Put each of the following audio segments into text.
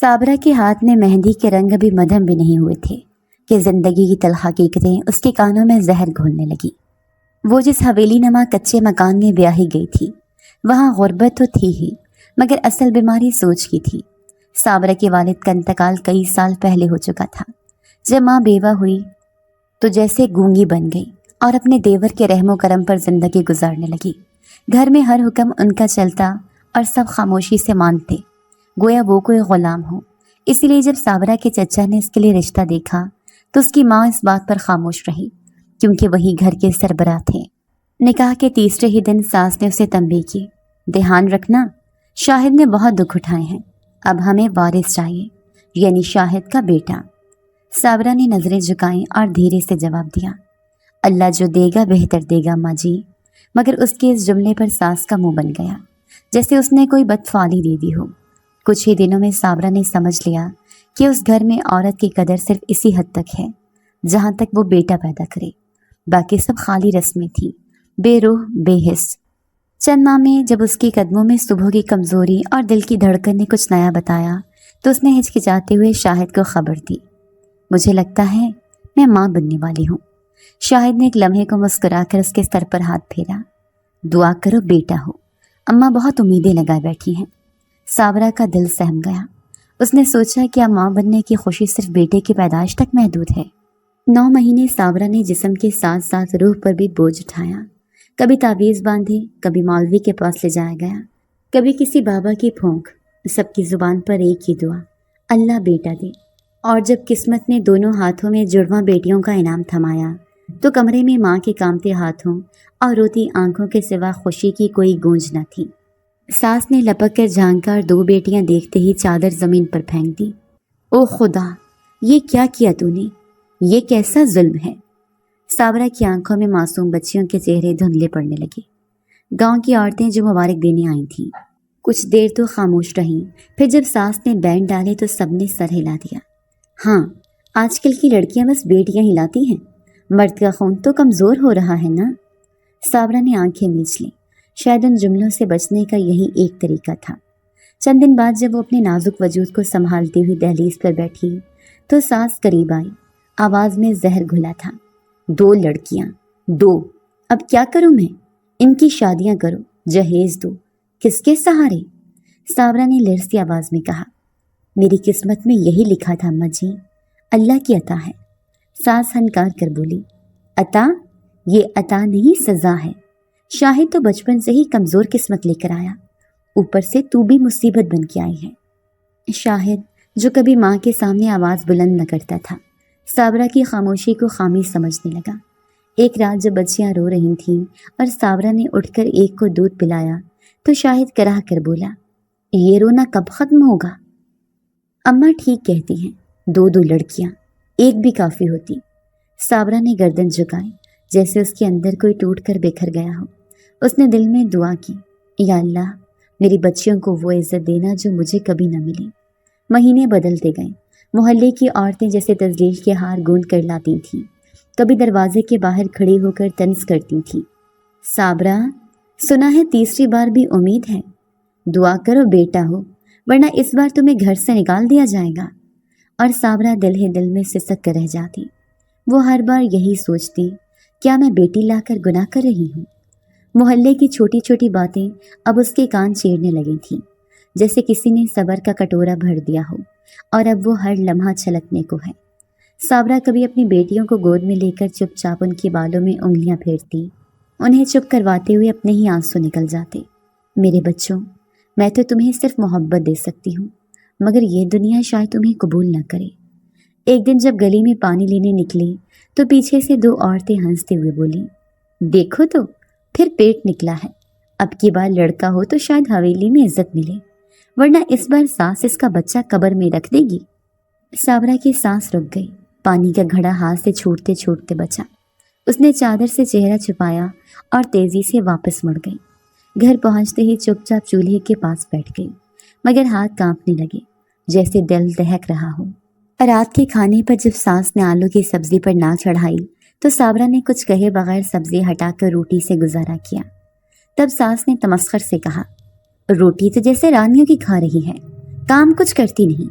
صابرہ کے ہاتھ میں مہندی کے رنگ ابھی مدھم بھی نہیں ہوئے تھے کہ زندگی کی تلخ حقیقتیں اس کے کانوں میں زہر گھولنے لگی۔ وہ جس حویلی نما کچے مکان میں بیاہی گئی تھی وہاں غربت تو تھی ہی، مگر اصل بیماری سوچ کی تھی۔ صابرہ کے والد کا انتقال کئی سال پہلے ہو چکا تھا۔ جب ماں بیوہ ہوئی تو جیسے گونگی بن گئی اور اپنے دیور کے رحم و کرم پر زندگی گزارنے لگی۔ گھر میں ہر حکم ان کا چلتا اور سب خاموشی سے مانتے، گویا وہ کوئی غلام ہو۔ اسی لیے جب صابرہ کے چچا نے اس کے لیے رشتہ دیکھا تو اس کی ماں اس بات پر خاموش رہی، کیونکہ وہی گھر کے سربراہ تھے۔ نکاح کے تیسرے ہی دن ساس نے اسے تنبیہ کی، دھیان رکھنا، شاہد نے بہت دکھ اٹھائے ہیں، اب ہمیں وارث چاہیے، یعنی شاہد کا بیٹا۔ صابرہ نے نظریں جھکائیں اور دھیرے سے جواب دیا، اللہ جو دے گا بہتر دے گا ماں جی۔ مگر اس کے اس جملے پر ساس کا منہ بن گیا، جیسے اس نے کوئی بدفعلی دے دی ہو۔ کچھ ہی دنوں میں صابرہ نے سمجھ لیا کہ اس گھر میں عورت کی قدر صرف اسی حد تک ہے جہاں تک وہ بیٹا پیدا کرے، باقی سب خالی رسمیں تھیں، بے روح بے حس۔ چند ماہ میں جب اس کے قدموں میں صبح کی کمزوری اور دل کی دھڑکن نے کچھ نیا بتایا تو اس نے ہچکچاتے ہوئے شاہد کو خبر دی، مجھے لگتا ہے میں ماں بننے والی ہوں۔ شاہد نے ایک لمحے کو مسکرا کر اس کے سر پر ہاتھ پھیرا، دعا کرو بیٹا ہو، اماں بہت امیدیں لگائے بیٹھی ہیں۔ صابرہ کا دل سہم گیا۔ اس نے سوچا کیا ماں بننے کی خوشی صرف بیٹے کی پیدائش تک محدود ہے؟ 9 مہینے صابرہ نے جسم کے ساتھ ساتھ روح پر بھی بوجھ اٹھایا، کبھی تعویذ باندھے، کبھی مولوی کے پاس لے جایا گیا، کبھی کسی بابا کی پھونک، سب کی زبان پر ایک ہی دعا، اللہ بیٹا دے۔ اور جب قسمت نے دونوں ہاتھوں میں جڑواں بیٹیوں کا انعام تھمایا تو کمرے میں ماں کے کامتے ہاتھوں اور روتی آنکھوں کے سوا خوشی کی کوئی گونج نہ تھی۔ ساس نے لپک کر جھانکا اور 2 بیٹیاں دیکھتے ہی چادر زمین پر پھینک دی۔ او خدا، یہ کیا کیا تو نے؟ یہ کیسا ظلم ہے؟ صابرہ کی آنکھوں میں معصوم بچیوں کے چہرے دھندلے پڑنے لگے۔ گاؤں کی عورتیں جو مبارک دینے آئی تھیں کچھ دیر تو خاموش رہیں، پھر جب ساس نے بینڈ ڈالے تو سب نے سر ہلا دیا۔ ہاں، آج کل کی لڑکیاں بس بیٹیاں ہلاتی ہیں، مرد کا خون تو کمزور ہو رہا ہے نا۔ صابرہ نے آنکھیں میچ لیں، شاید ان جملوں سے بچنے کا یہی ایک طریقہ تھا۔ چند دن بعد جب وہ اپنے نازک وجود کو سنبھالتی ہوئی دہلیز پر بیٹھی تو ساس قریب آئی، آواز میں زہر گھلا تھا، 2 لڑکیاں، 2، اب کیا کروں میں؟ ان کی شادیاں کرو، جہیز دو، کس کے سہارے؟ صابرہ نے لرزتی آواز میں کہا، میری قسمت میں یہی لکھا تھا اماں جی، اللہ کی عطا ہے۔ ساس ہنکار کر بولی، عطا؟ یہ عطا نہیں، سزا ہے۔ شاہد تو بچپن سے ہی کمزور قسمت لے کر آیا، اوپر سے تو بھی مصیبت بن کے آئی ہے۔ شاہد جو کبھی ماں کے سامنے آواز بلند نہ کرتا تھا، صابرہ کی خاموشی کو خامی سمجھنے لگا۔ ایک رات جب بچیاں رو رہی تھیں اور صابرہ نے اٹھ کر ایک کو دودھ پلایا تو شاہد کراہ کر بولا، یہ رونا کب ختم ہوگا؟ اماں ٹھیک کہتی ہیں، 2 لڑکیاں، ایک بھی کافی ہوتی۔ صابرہ نے گردن جھکائی جیسے اس کے اندر کوئی ٹوٹ کر بکھر گیا ہو۔ اس نے دل میں دعا کی، یا اللہ میری بچیوں کو وہ عزت دینا جو مجھے کبھی نہ ملی۔ مہینے بدلتے گئے، محلے کی عورتیں جیسے تزلیل کے ہار گوند کر لاتی تھیں، کبھی دروازے کے باہر کھڑی ہو کر طنز کرتی تھیں، صابرہ سنا ہے تیسری بار بھی امید ہے، دعا کرو بیٹا ہو ورنہ اس بار تمہیں گھر سے نکال دیا جائے گا۔ اور صابرہ دل ہی دل میں سسک کر رہ جاتی۔ وہ ہر بار یہی سوچتی، کیا میں بیٹی لا کر گناہ کر رہی ہوں؟ محلے کی چھوٹی چھوٹی باتیں اب اس کے کان چیرنے لگی تھیں، جیسے کسی نے صبر کا کٹورا بھر دیا ہو اور اب وہ ہر لمحہ چھلکنے کو ہے۔ صابرہ کبھی اپنی بیٹیوں کو گود میں لے کر چپ چاپ ان کے بالوں میں انگلیاں پھیرتی، انہیں چپ کرواتے ہوئے اپنے ہی آنسو نکل جاتے۔ میرے بچوں، میں تو تمہیں صرف محبت دے سکتی ہوں، مگر یہ دنیا شاید تمہیں قبول نہ کرے۔ ایک دن جب گلی میں پانی لینے نکلی تو پیچھے سے 2 عورتیں ہنستے ہوئے بولیں، دیکھو تو پھر پیٹ نکلا ہے، اب کی بار لڑکا ہو تو شاید حویلی میں عزت ملے، ورنہ اس بار ساس اس کا بچہ قبر میں رکھ دے گی۔ صابرہ کی سانس رک گئی، پانی کا گھڑا ہاتھ سے چھوٹتے چھوٹتے بچا۔ اس نے چادر سے چہرہ چھپایا اور تیزی سے واپس مڑ گئی۔ گھر پہنچتے ہی چپ چاپ چولہے کے پاس بیٹھ گئی، مگر ہاتھ کانپنے لگے جیسے دل دہک رہا ہو۔ رات کے کھانے پر جب ساس نے آلو کی سبزی پر ناک چڑھائی تو صابرہ نے کچھ کہے بغیر سبزی ہٹا کر روٹی سے گزارا کیا۔ تب ساس نے تمسخر سے کہا، روٹی تو جیسے رانیوں کی کھا رہی ہے، کام کچھ کرتی نہیں۔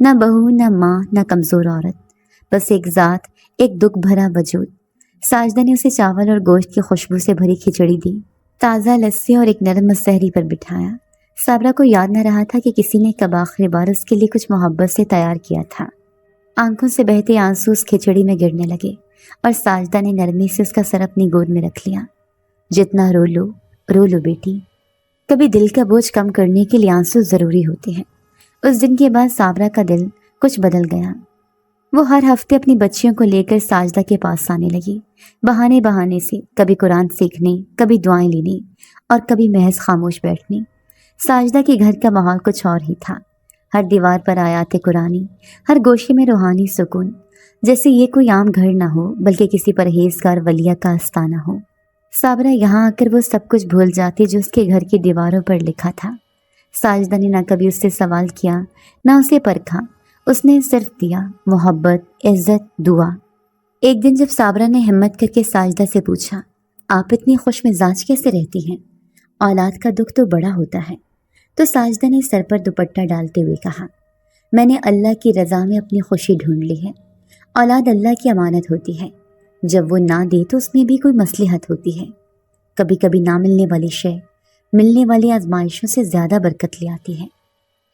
نہ بہو، نہ ماں، نہ کمزور عورت، بس ایک ذات، ایک دکھ بھرا وجود۔ ساجدہ نے اسے چاول اور گوشت کی خوشبو سے بھری کھچڑی دی، تازہ لسی اور ایک نرم سحری پر بٹھایا۔ صابرہ کو یاد نہ رہا تھا کہ کسی نے کب آخری بار اس کے لیے کچھ محبت سے تیار کیا تھا۔ آنکھوں سے بہتے آنسو اس کھچڑی میں گرنے لگے اور ساجدہ نے نرمی سے اس کا سر اپنی گود میں رکھ لیا۔ جتنا رو لو بیٹی، کبھی دل کا بوجھ کم کرنے کے لیے آنسو ضروری ہوتے ہیں۔ اس دن کے بعد صابرہ کا دل کچھ بدل گیا۔ وہ ہر ہفتے اپنی بچیوں کو لے کر ساجدہ کے پاس آنے لگی، بہانے سے، کبھی قرآن سیکھنے، کبھی دعائیں لینے اور کبھی محض خاموش بیٹھنے۔ ساجدہ کے گھر کا ماحول کچھ اور ہی تھا، ہر دیوار پر آیات قرآنی، ہر گوشے میں روحانی سکون، جیسے یہ کوئی عام گھر نہ ہو بلکہ کسی پرہیزگار ولیہ کا آستانہ ہو۔ صابرہ یہاں آ کر وہ سب کچھ بھول جاتی جو اس کے گھر کی دیواروں پر لکھا تھا۔ ساجدہ نے نہ کبھی اس سے سوال کیا، نہ اسے پرکھا، اس نے صرف دیا، محبت، عزت، دعا۔ ایک دن جب صابرہ نے ہمت کر کے ساجدہ سے پوچھا، آپ اتنی خوش مزاج کیسے رہتی ہیں؟ اولاد کا دکھ تو بڑا ہوتا ہے، تو ساجدہ نے سر پر دوپٹہ ڈالتے ہوئے کہا، میں نے اللہ کی رضا میں اپنی خوشی ڈھونڈ لی ہے۔ اولاد اللہ کی امانت ہوتی ہے، جب وہ نہ دے تو اس میں بھی کوئی مصلحت ہوتی ہے۔ کبھی کبھی نہ ملنے والی شے ملنے والی آزمائشوں سے زیادہ برکت لے آتی ہے۔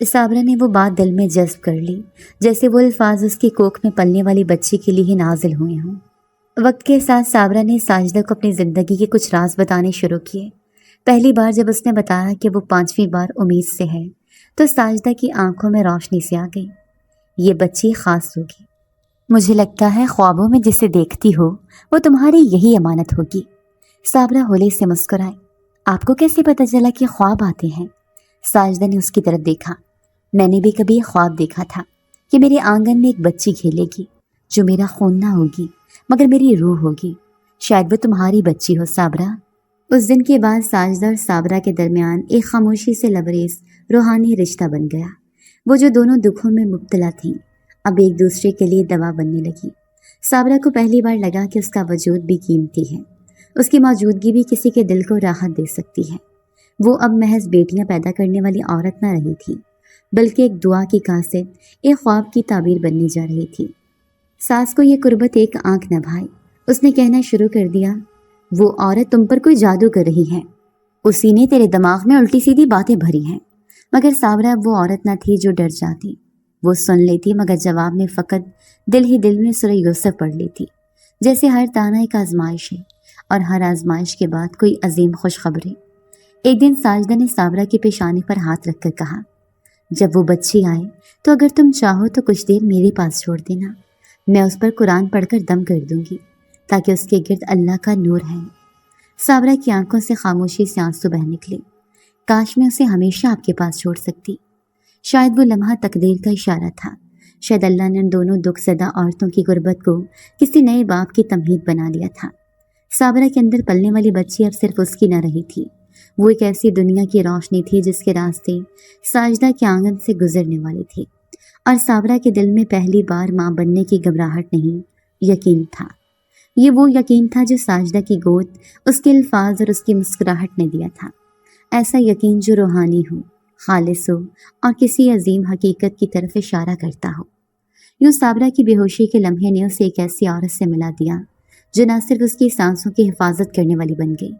صابرہ نے وہ بات دل میں جذب کر لی، جیسے وہ الفاظ اس کی کوکھ میں پلنے والی بچی کے لیے ہی نازل ہوئے ہوں۔ وقت کے ساتھ صابرہ نے ساجدہ کو اپنی زندگی کے کچھ راز بتانے شروع کیے۔ پہلی بار جب اس نے بتایا کہ وہ 5ویں بار امید سے ہے تو ساجدہ کی آنکھوں میں روشنی سی آ گئی۔ یہ بچی خاص ہوگی، مجھے لگتا ہے خوابوں میں جسے دیکھتی ہو وہ تمہاری یہی امانت ہوگی۔ صابرہ ہولے سے مسکرائے، آپ کو کیسے پتہ چلا کہ خواب آتے ہیں؟ ساجدہ نے اس کی طرف دیکھا، میں نے بھی کبھی خواب دیکھا تھا کہ میرے آنگن میں ایک بچی کھیلے گی جو میرا خون نہ ہوگی مگر میری روح ہوگی، شاید وہ تمہاری بچی ہو صابرہ۔ اس دن کے بعد ساجدہ اور صابرہ کے درمیان ایک خاموشی سے لبریز روحانی رشتہ بن گیا۔ وہ جو دونوں دکھوں میں مبتلا تھیں اب ایک دوسرے کے لیے دوا بننے لگی۔ صابرہ کو پہلی بار لگا کہ اس کا وجود بھی قیمتی ہے، اس کی موجودگی بھی کسی کے دل کو راحت دے سکتی ہے۔ وہ اب محض بیٹیاں پیدا کرنے والی عورت نہ رہی تھی بلکہ ایک دعا کی قاصد، ایک خواب کی تعبیر بننے جا رہی تھی۔ ساس کو یہ قربت ایک آنکھ نہ بھائی، اس نے کہنا شروع کر دیا، وہ عورت تم پر کوئی جادو کر رہی ہے، اسی نے تیرے دماغ میں الٹی سیدھی باتیں بھری ہیں۔ مگر صابرہ اب وہ عورت نہ تھی جو ڈر جاتی، وہ سن لیتی مگر جواب میں فقط دل ہی دل میں سورہ یوسف پڑھ لیتی، جیسے ہر تانا ایک آزمائش ہے اور ہر آزمائش کے بعد کوئی عظیم خوشخبری۔ ایک دن ساجدہ نے صابرہ کی پیشانی پر ہاتھ رکھ کر کہا، جب وہ بچی آئے تو اگر تم چاہو تو کچھ دیر میرے پاس چھوڑ دینا، میں اس پر قرآن پڑھ کر دم کر دوں گی تاکہ اس کے گرد اللہ کا نور ہے۔ صابرہ کی آنکھوں سے خاموشی سے آنسو بہہ نکلے، کاش میں اسے ہمیشہ آپ کے پاس چھوڑ سکتی۔ شاید وہ لمحہ تقدیر کا اشارہ تھا، شاید اللہ نے ان دونوں دکھ زدہ عورتوں کی غربت کو کسی نئے باپ کی تمہید بنا دیا تھا۔ صابرہ کے اندر پلنے والی بچی اب صرف اس کی نہ رہی تھی، وہ ایک ایسی دنیا کی روشنی تھی جس کے راستے ساجدہ کے آنگن سے گزرنے والے تھے، اور صابرہ کے دل میں پہلی بار ماں بننے کی گھبراہٹ نہیں، یقین تھا۔ یہ وہ یقین تھا جو ساجدہ کی گود، اس کے الفاظ اور اس کی مسکراہٹ نے دیا تھا، ایسا یقین جو روحانی ہو، خالص ہو اور کسی عظیم حقیقت کی طرف اشارہ کرتا ہو۔ یوں صابرہ کی بے ہوشی کے لمحے نے اسے ایک ایسی عورت سے ملا دیا جو نہ صرف اس کی سانسوں کی حفاظت کرنے والی بن گئی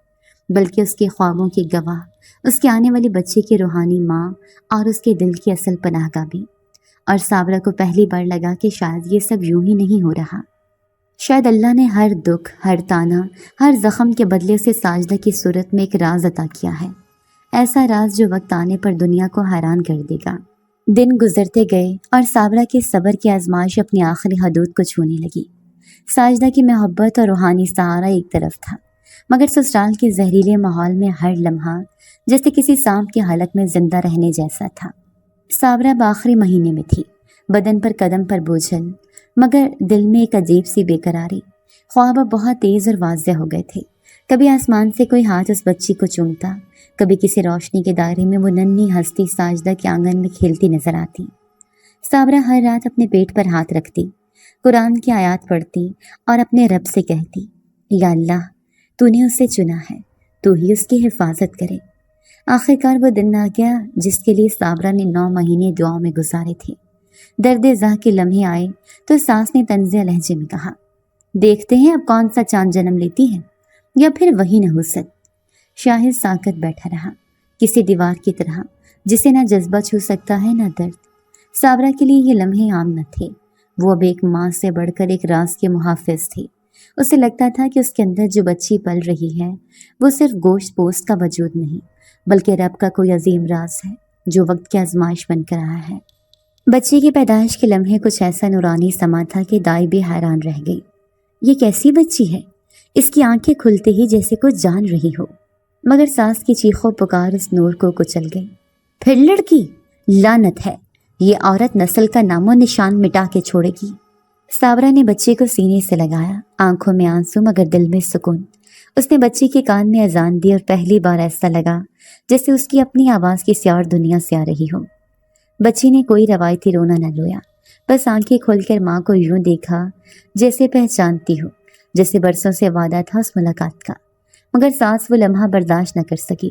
بلکہ اس کے خوابوں کی گواہ، اس کے آنے والے بچے کی روحانی ماں اور اس کے دل کی اصل پناہ گاہ بھی۔ اور صابرہ کو پہلی بار لگا کہ شاید یہ سب یوں ہی نہیں ہو رہا، شاید اللہ نے ہر دکھ، ہر تانا، ہر زخم کے بدلے سے ساجدہ کی صورت میں ایک راز عطا کیا ہے، ایسا راز جو وقت آنے پر دنیا کو حیران کر دے گا۔ دن گزرتے گئے اور صابرہ کے صبر کی آزمائش اپنی آخری حدود کو چھونے لگی۔ ساجدہ کی محبت اور روحانی سہارا ایک طرف تھا مگر سسرال کے زہریلے ماحول میں ہر لمحہ جیسے کسی سانپ کے حلق میں زندہ رہنے جیسا تھا۔ صابرہ آخری مہینے میں تھی، بدن پر قدم پر بوجھل مگر دل میں ایک عجیب سی بے قراری۔ خواب اب بہت تیز اور واضح ہو گئے تھے، کبھی آسمان سے کوئی ہاتھ اس بچی کو چومتا، کبھی کسی روشنی کے دائرے میں وہ ننھی ہستی ساجدہ کے آنگن میں کھیلتی نظر آتی۔ صابرہ ہر رات اپنے پیٹ پر ہاتھ رکھتی، قرآن کی آیات پڑھتی اور اپنے رب سے کہتی، یا اللہ تو نے اسے چنا ہے، تو ہی اس کی حفاظت کرے۔ آخر کار وہ دن آ گیا جس کے لیے صابرہ نے 9 مہینے دعاؤں میں گزارے تھے۔ درد زاہ کے لمحے آئے تو ساس نے طنزیہ لہجے میں کہا، دیکھتے ہیں اب کون سا چاند جنم لیتی ہے، یا پھر وہی نحوست۔ شاہد ساکت بیٹھا رہا، کسی دیوار کی طرح جسے نہ جذبہ چھو سکتا ہے نہ درد۔ صابرہ کے لیے یہ لمحے عام نہ تھے، وہ اب ایک ماں سے بڑھ کر ایک راز کے محافظ تھی۔ اسے لگتا تھا کہ اس کے اندر جو بچی پل رہی ہے وہ صرف گوشت پوست کا وجود نہیں، بلکہ رب کا کوئی عظیم راز ہے جو وقت کی آزمائش بن کر آیا ہے۔ بچی کی پیدائش کے لمحے کچھ ایسا نورانی سما تھا کہ دائی بھی حیران رہ گئی۔ یہ کیسی بچی ہے؟ اس کی آنکھیں کھلتے ہی جیسے کچھ جان رہی ہو، مگر ساس کی چیخو پکار اس نور کو کچل گئی۔ پھر لڑکی؟ لعنت ہے، یہ عورت نسل کا نام و نشان مٹا کے چھوڑے گی۔ صابرہ نے بچی کو سینے سے لگایا، آنکھوں میں آنسو مگر دل میں سکون۔ اس نے بچی کے کان میں اذان دی اور پہلی بار ایسا لگا جیسے اس کی اپنی آواز کسی اور دنیا سے آ رہی ہو۔ بچی نے کوئی روایتی رونا نہ رویا، بس آنکھیں کھول کر ماں کو یوں دیکھا جیسے پہچانتی ہو، جیسے برسوں سے وعدہ تھا اس ملاقات کا۔ مگر ساس وہ لمحہ برداشت نہ کر سکی،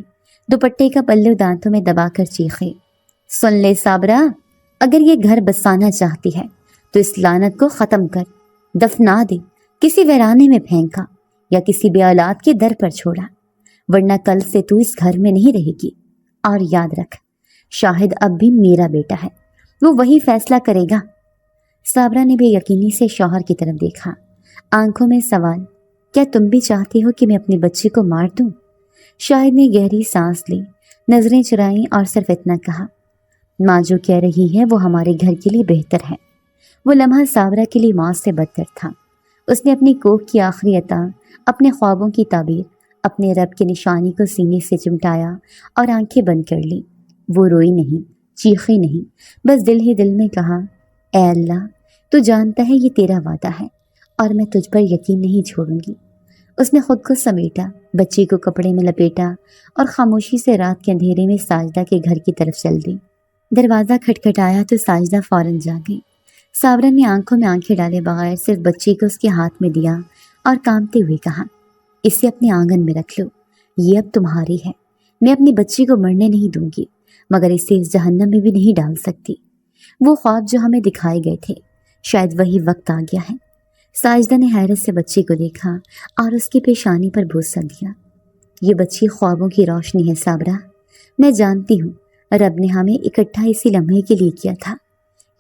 دوپٹے کا پلو دانتوں میں دبا کر چیخے، سن لے صابرہ، اگر یہ گھر بسانا چاہتی ہے تو اس لعنت کو ختم کر، دفنا دے، کسی ویرانے میں پھینکا یا کسی بے اولاد کے در پر چھوڑا، ورنہ کل سے تو اس گھر میں نہیں رہے گی۔ اور یاد رکھ، شاہد اب بھی میرا بیٹا ہے، وہ وہی فیصلہ کرے گا۔ صابرہ نے بے یقینی سے شوہر کی طرف دیکھا، آنکھوں میں سوال، کیا تم بھی چاہتی ہو کہ میں اپنی بچی کو مار دوں؟ شاہد نے گہری سانس لی، نظریں چرائیں اور صرف اتنا کہا، ماں جو کہہ رہی ہے وہ ہمارے گھر کے لیے بہتر ہے۔ وہ لمحہ صابرہ کے لیے موت سے بدتر تھا۔ اس نے اپنی کوکھ کی آخری عطا، اپنے خوابوں کی تعبیر، اپنے رب کی نشانی کو سینے سے چمٹایا اور آنکھیں بند کر لی۔ وہ روئی نہیں، چیخی نہیں، بس دل ہی دل میں کہا، اے اللہ، تو جانتا ہے یہ تیرا وعدہ ہے اور میں تجھ پر یقین نہیں چھوڑوں گی۔ اس نے خود کو سمیٹا، بچی کو کپڑے میں لپیٹا اور خاموشی سے رات کے اندھیرے میں ساجدہ کے گھر کی طرف چل دی۔ دروازہ کھٹکھٹایا تو ساجدہ فوراً جاگی۔ صابرہ نے آنکھوں میں آنکھیں ڈالے بغیر صرف بچی کو اس کے ہاتھ میں دیا اور کانپتے ہوئے کہا، اسے اپنے آنگن میں رکھ لو، یہ اب تمہاری ہے۔ میں اپنی بچی کو مرنے نہیں دوں گی، مگر اسے اس جہنم میں بھی نہیں ڈال سکتی۔ وہ خواب جو ہمیں دکھائے گئے تھے، شاید وہی وقت آ گیا ہے۔ ساجدہ نے حیرت سے بچی کو دیکھا اور اس کی پیشانی پر بوسہ دیا۔ یہ بچی خوابوں کی روشنی ہے صابرہ، میں جانتی ہوں رب نے ہمیں اکٹھا اسی لمحے کے لیے کیا تھا۔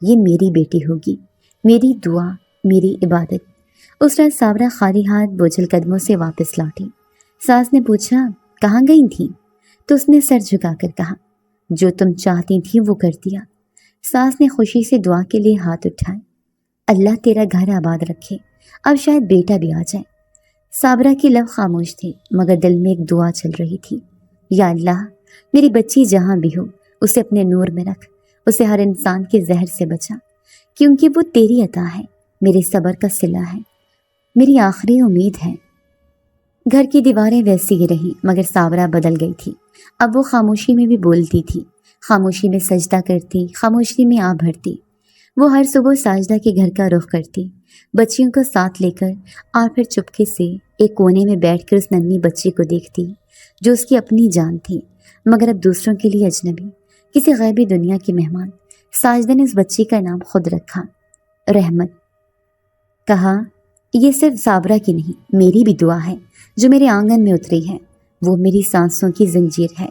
یہ میری بیٹی ہوگی، میری دعا، میری عبادت۔ اس رات صابرہ خالی ہاتھ بوجھل قدموں سے واپس لوٹی۔ ساس نے پوچھا، کہاں گئی تھی؟ تو اس نے سر جھکا کر کہا، جو تم چاہتی تھی وہ کر دیا۔ ساس نے خوشی سے دعا کے لیے ہاتھ اٹھائے، اللہ تیرا گھر آباد رکھے، اب شاید بیٹا بھی آ جائے۔ صابرہ کے لب خاموش تھے مگر دل میں ایک دعا چل رہی تھی، یا اللہ، میری بچی جہاں بھی ہو اسے اپنے نور میں رکھ، اسے ہر انسان کے زہر سے بچا، کیونکہ وہ تیری عطا ہے، میرے صبر کا صلہ ہے، میری آخری امید ہے۔ گھر کی دیواریں ویسی ہی رہیں مگر صابرہ بدل گئی تھی۔ اب وہ خاموشی میں بھی بولتی تھی، خاموشی میں سجدہ کرتی، خاموشی میں آ بھرتی۔ وہ ہر صبح ساجدہ کے گھر کا رخ کرتی، بچیوں کو ساتھ لے کر، اور پھر چپکے سے ایک کونے میں بیٹھ کر اس ننھی بچی کو دیکھتی جو اس کی اپنی جان تھی مگر اب دوسروں کے لیے اجنبی، کسی غیبی دنیا کی مہمان۔ ساجدہ نے اس بچی کا نام خود رکھا، رحمت۔ کہا، یہ صرف صابرہ کی نہیں، میری بھی دعا ہے جو میرے آنگن میں اتری ہے، وہ میری سانسوں کی زنجیر ہے۔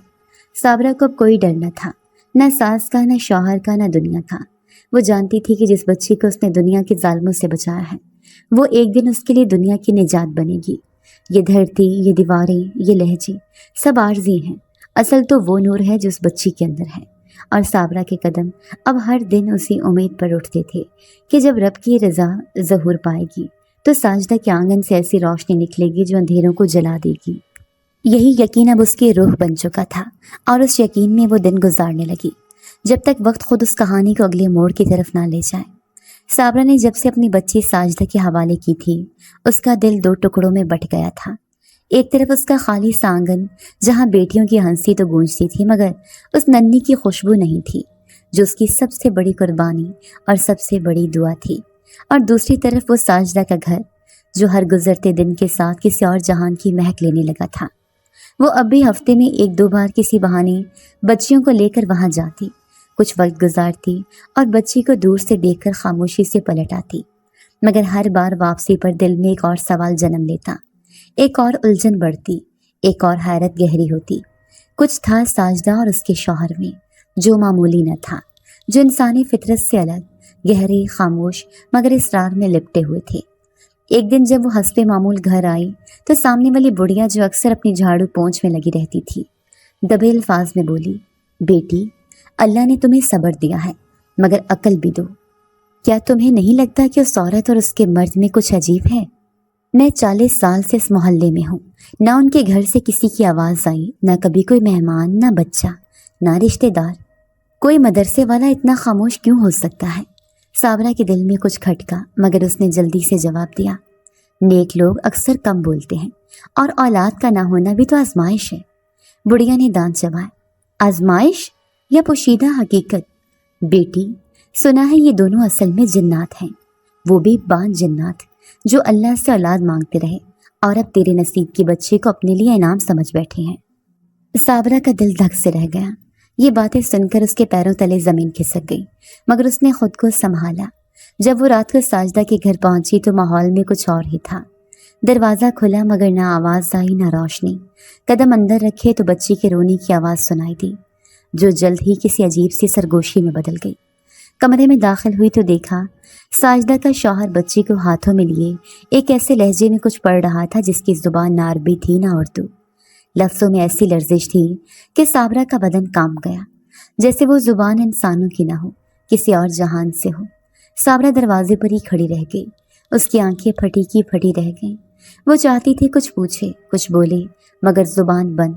صابرہ کو اب کوئی ڈر نہ تھا، نہ ساس کا، نہ شوہر کا، نہ دنیا کا۔ وہ جانتی تھی کہ جس بچی کو اس نے دنیا کے ظالموں سے بچایا ہے وہ ایک دن اس کے لیے دنیا کی نجات بنے گی۔ یہ دھرتی، یہ دیواریں، یہ لہجے سب عارضی ہیں، اصل تو وہ نور ہے جو اس بچی کے اندر ہے۔ اور صابرہ کے قدم اب ہر دن اسی امید پر اٹھتے تھے کہ جب رب کی رضا ظہور پائے گی تو ساجدہ کے آنگن سے ایسی روشنی نکلے گی جو اندھیروں کو جلا دے گی۔ یہی یقین اب اس کی روح بن چکا تھا اور اس یقین میں وہ دن گزارنے لگی جب تک وقت خود اس کہانی کو اگلے موڑ کی طرف نہ لے جائے۔ صابرہ نے جب سے اپنی بچی ساجدہ کے حوالے کی تھی اس کا دل دو ٹکڑوں میں بٹ گیا تھا۔ ایک طرف اس کا خالی سا آنگن جہاں بیٹیوں کی ہنسی تو گونجتی تھی مگر اس ننھی کی خوشبو نہیں تھی جو اس کی سب سے بڑی قربانی اور سب سے بڑی دعا تھی، اور دوسری طرف وہ ساجدہ کا گھر جو ہر گزرتے دن کے ساتھ کسی اور جہان کی مہک لینے لگا تھا۔ وہ اب بھی ہفتے میں ایک دو بار کسی بہانے بچیوں کو لے کر وہاں جاتی، کچھ وقت گزارتی اور بچی کو دور سے دیکھ کر خاموشی سے پلٹ آتی، مگر ہر بار واپسی پر دل میں ایک اور سوال جنم لیتا، ایک اور الجھن بڑھتی، ایک اور حیرت گہری ہوتی۔ کچھ تھا ساجدہ اور اس کے شوہر میں جو معمولی نہ تھا، جو انسانی فطرت سے الگ، گہرے، خاموش مگر اسرار میں لپٹے ہوئے تھے۔ ایک دن جب وہ حسب معمول گھر آئی تو سامنے والی بڑھیا جو اکثر اپنی جھاڑو پونچھ میں لگی رہتی تھی، دبے الفاظ میں بولی، بیٹی، اللہ نے تمہیں صبر دیا ہے مگر عقل بھی دو۔ کیا تمہیں نہیں لگتا کہ اس عورت اور اس کے مرد میں کچھ عجیب ہے؟ میں 40 سال سے اس محلے میں ہوں، نہ ان کے گھر سے کسی کی آواز آئی، نہ کبھی کوئی مہمان، نہ بچہ، نہ رشتہ دار۔ کوئی مدرسے والا اتنا خاموش کیوں ہو سکتا ہے؟ صابرہ کے دل میں کچھ کھٹکا، مگر اس نے جلدی سے جواب دیا، نیک لوگ اکثر کم بولتے ہیں، اور اولاد کا نہ ہونا بھی تو آزمائش ہے۔ بڑھیا نے دانت چبائے، آزمائش یا پوشیدہ حقیقت؟ بیٹی، سنا ہے یہ دونوں اصل میں جنات ہیں، وہ بھی بانج جنات جو اللہ سے اولاد مانگتے رہے اور اب تیرے نصیب کے بچے کو اپنے لیے انعام سمجھ بیٹھے ہیں۔ صابرہ کا دل دھک سے رہ گیا۔ یہ باتیں سن کر اس کے پیروں تلے زمین کھسک گئی، مگر اس نے خود کو سنبھالا۔ جب وہ رات کو ساجدہ کے گھر پہنچی تو ماحول میں کچھ اور ہی تھا۔ دروازہ کھلا مگر نہ آواز آئی نہ روشنی۔ قدم اندر رکھے تو بچی کے رونے کی آواز سنائی دی، جو جلد ہی کسی عجیب سی سرگوشی میں بدل گئی۔ کمرے میں داخل ہوئی تو دیکھا ساجدہ کا شوہر بچی کو ہاتھوں میں لیے ایک ایسے لہجے میں کچھ پڑھ رہا تھا جس کی زبان نہ عربی تھی نہ اردو۔ لفظوں میں ایسی لرزش تھی کہ صابرہ کا بدن کانپ گیا، جیسے وہ زبان انسانوں کی نہ ہو، کسی اور جہان سے ہو۔ صابرہ دروازے پر ہی کھڑی رہ گئی، اس کی آنکھیں پھٹی کی پھٹی رہ گئیں۔ وہ چاہتی تھی کچھ پوچھے، کچھ بولے، مگر زبان بند۔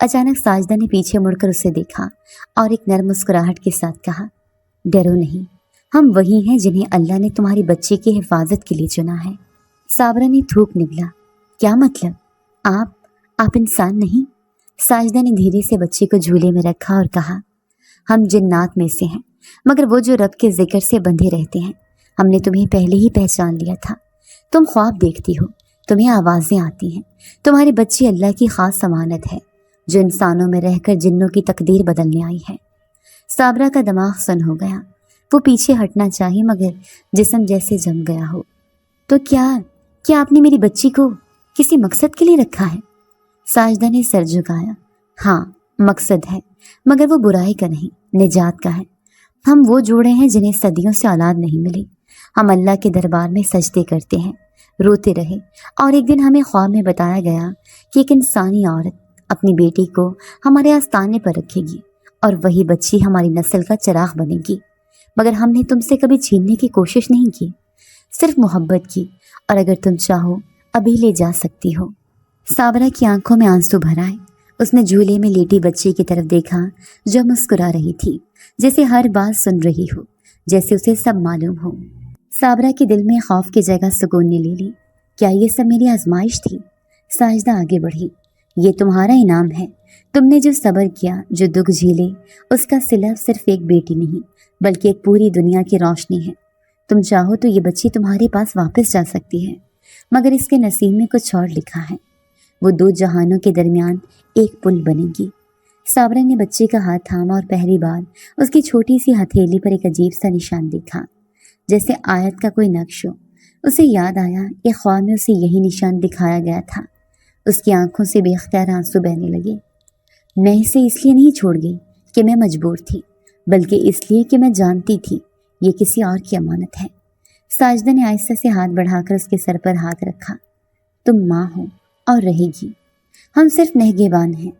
اچانک ساجدہ نے پیچھے مڑ کر اسے دیکھا اور ایک نرم مسکراہٹ کے ساتھ کہا، ڈرو نہیں، ہم وہی ہیں جنہیں اللہ نے تمہاری بچی کی حفاظت کے لیے چنا ہے۔ صابرہ نے تھوک نگلا، کیا مطلب؟ آپ انسان نہیں؟ ساجدہ نے دھیرے سے بچی کو جھولے میں رکھا اور کہا، ہم جنات میں سے ہیں، مگر وہ جو رب کے ذکر سے بندھے رہتے ہیں۔ ہم نے تمہیں پہلے ہی پہچان لیا تھا، تم خواب دیکھتی ہو، تمہیں آوازیں آتی ہیں، تمہاری بچی اللہ کی خاص امانت ہے جو انسانوں میں رہ کر جنوں کی تقدیر بدلنے آئی ہے۔ صابرہ کا دماغ سن ہو گیا، وہ پیچھے ہٹنا چاہی مگر جسم جیسے جم گیا ہو۔ تو کیا آپ نے میری بچی کو کسی مقصد کے لیے رکھا ہے؟ ساجدہ نے سر جھکایا، ہاں، مقصد ہے، مگر وہ برائی کا نہیں، نجات کا ہے۔ ہم وہ جوڑے ہیں جنہیں صدیوں سے اولاد نہیں ملی۔ ہم اللہ کے دربار میں سجدے کرتے ہیں، روتے رہے، اور ایک دن ہمیں خواب میں بتایا گیا کہ ایک انسانی عورت اپنی بیٹی کو ہمارے آستانے پر رکھے گی اور وہی بچی ہماری نسل کا چراغ بنے گی۔ مگر ہم نے تم سے کبھی چھیننے کی کوشش نہیں کی، صرف محبت کی، اور اگر تم چاہو ابھی لے جا سکتی ہو۔ صابرہ کی آنکھوں میں آنسو بھر آئے۔ اس نے جھولے میں لیٹی بچی کی طرف دیکھا جو مسکرا رہی تھی، جیسے ہر بات سن رہی ہو، جیسے اسے سب معلوم ہو۔ صابرہ کے دل میں خوف کی جگہ سکون نے لے لی۔ کیا یہ سب میری آزمائش تھی؟ ساجدہ آگے بڑھی، یہ تمہارا انعام ہے۔ تم نے جو صبر کیا، جو دکھ جھیلے، اس کا صلہ صرف ایک بیٹی نہیں بلکہ ایک پوری دنیا کی روشنی ہے۔ تم چاہو تو یہ بچی تمہارے پاس واپس جا سکتی ہے، مگر اس کے نصیب میں کچھ اور لکھا ہے۔ وہ دو جہانوں کے درمیان ایک پل بنے گی۔ صابرہ نے بچے کا ہاتھ تھاما اور پہلی بار اس کی چھوٹی سی ہتھیلی پر ایک عجیب سا نشان دیکھا، جیسے آیت کا کوئی نقش ہو۔ اسے یاد آیا کہ خواب میں اسے یہی نشان دکھایا گیا تھا۔ اس کی آنکھوں سے بے اختیار آنسو بہنے لگے۔ میں اسے اس لیے نہیں چھوڑ گئی کہ میں مجبور تھی، بلکہ اس لیے کہ میں جانتی تھی یہ کسی اور کی امانت ہے۔ ساجدہ نے آہستہ سے ہاتھ بڑھا کر اس کے سر پر ہاتھ رکھا۔ تم ماں ہو اور رہے گی، ہم صرف نگہبان ہیں۔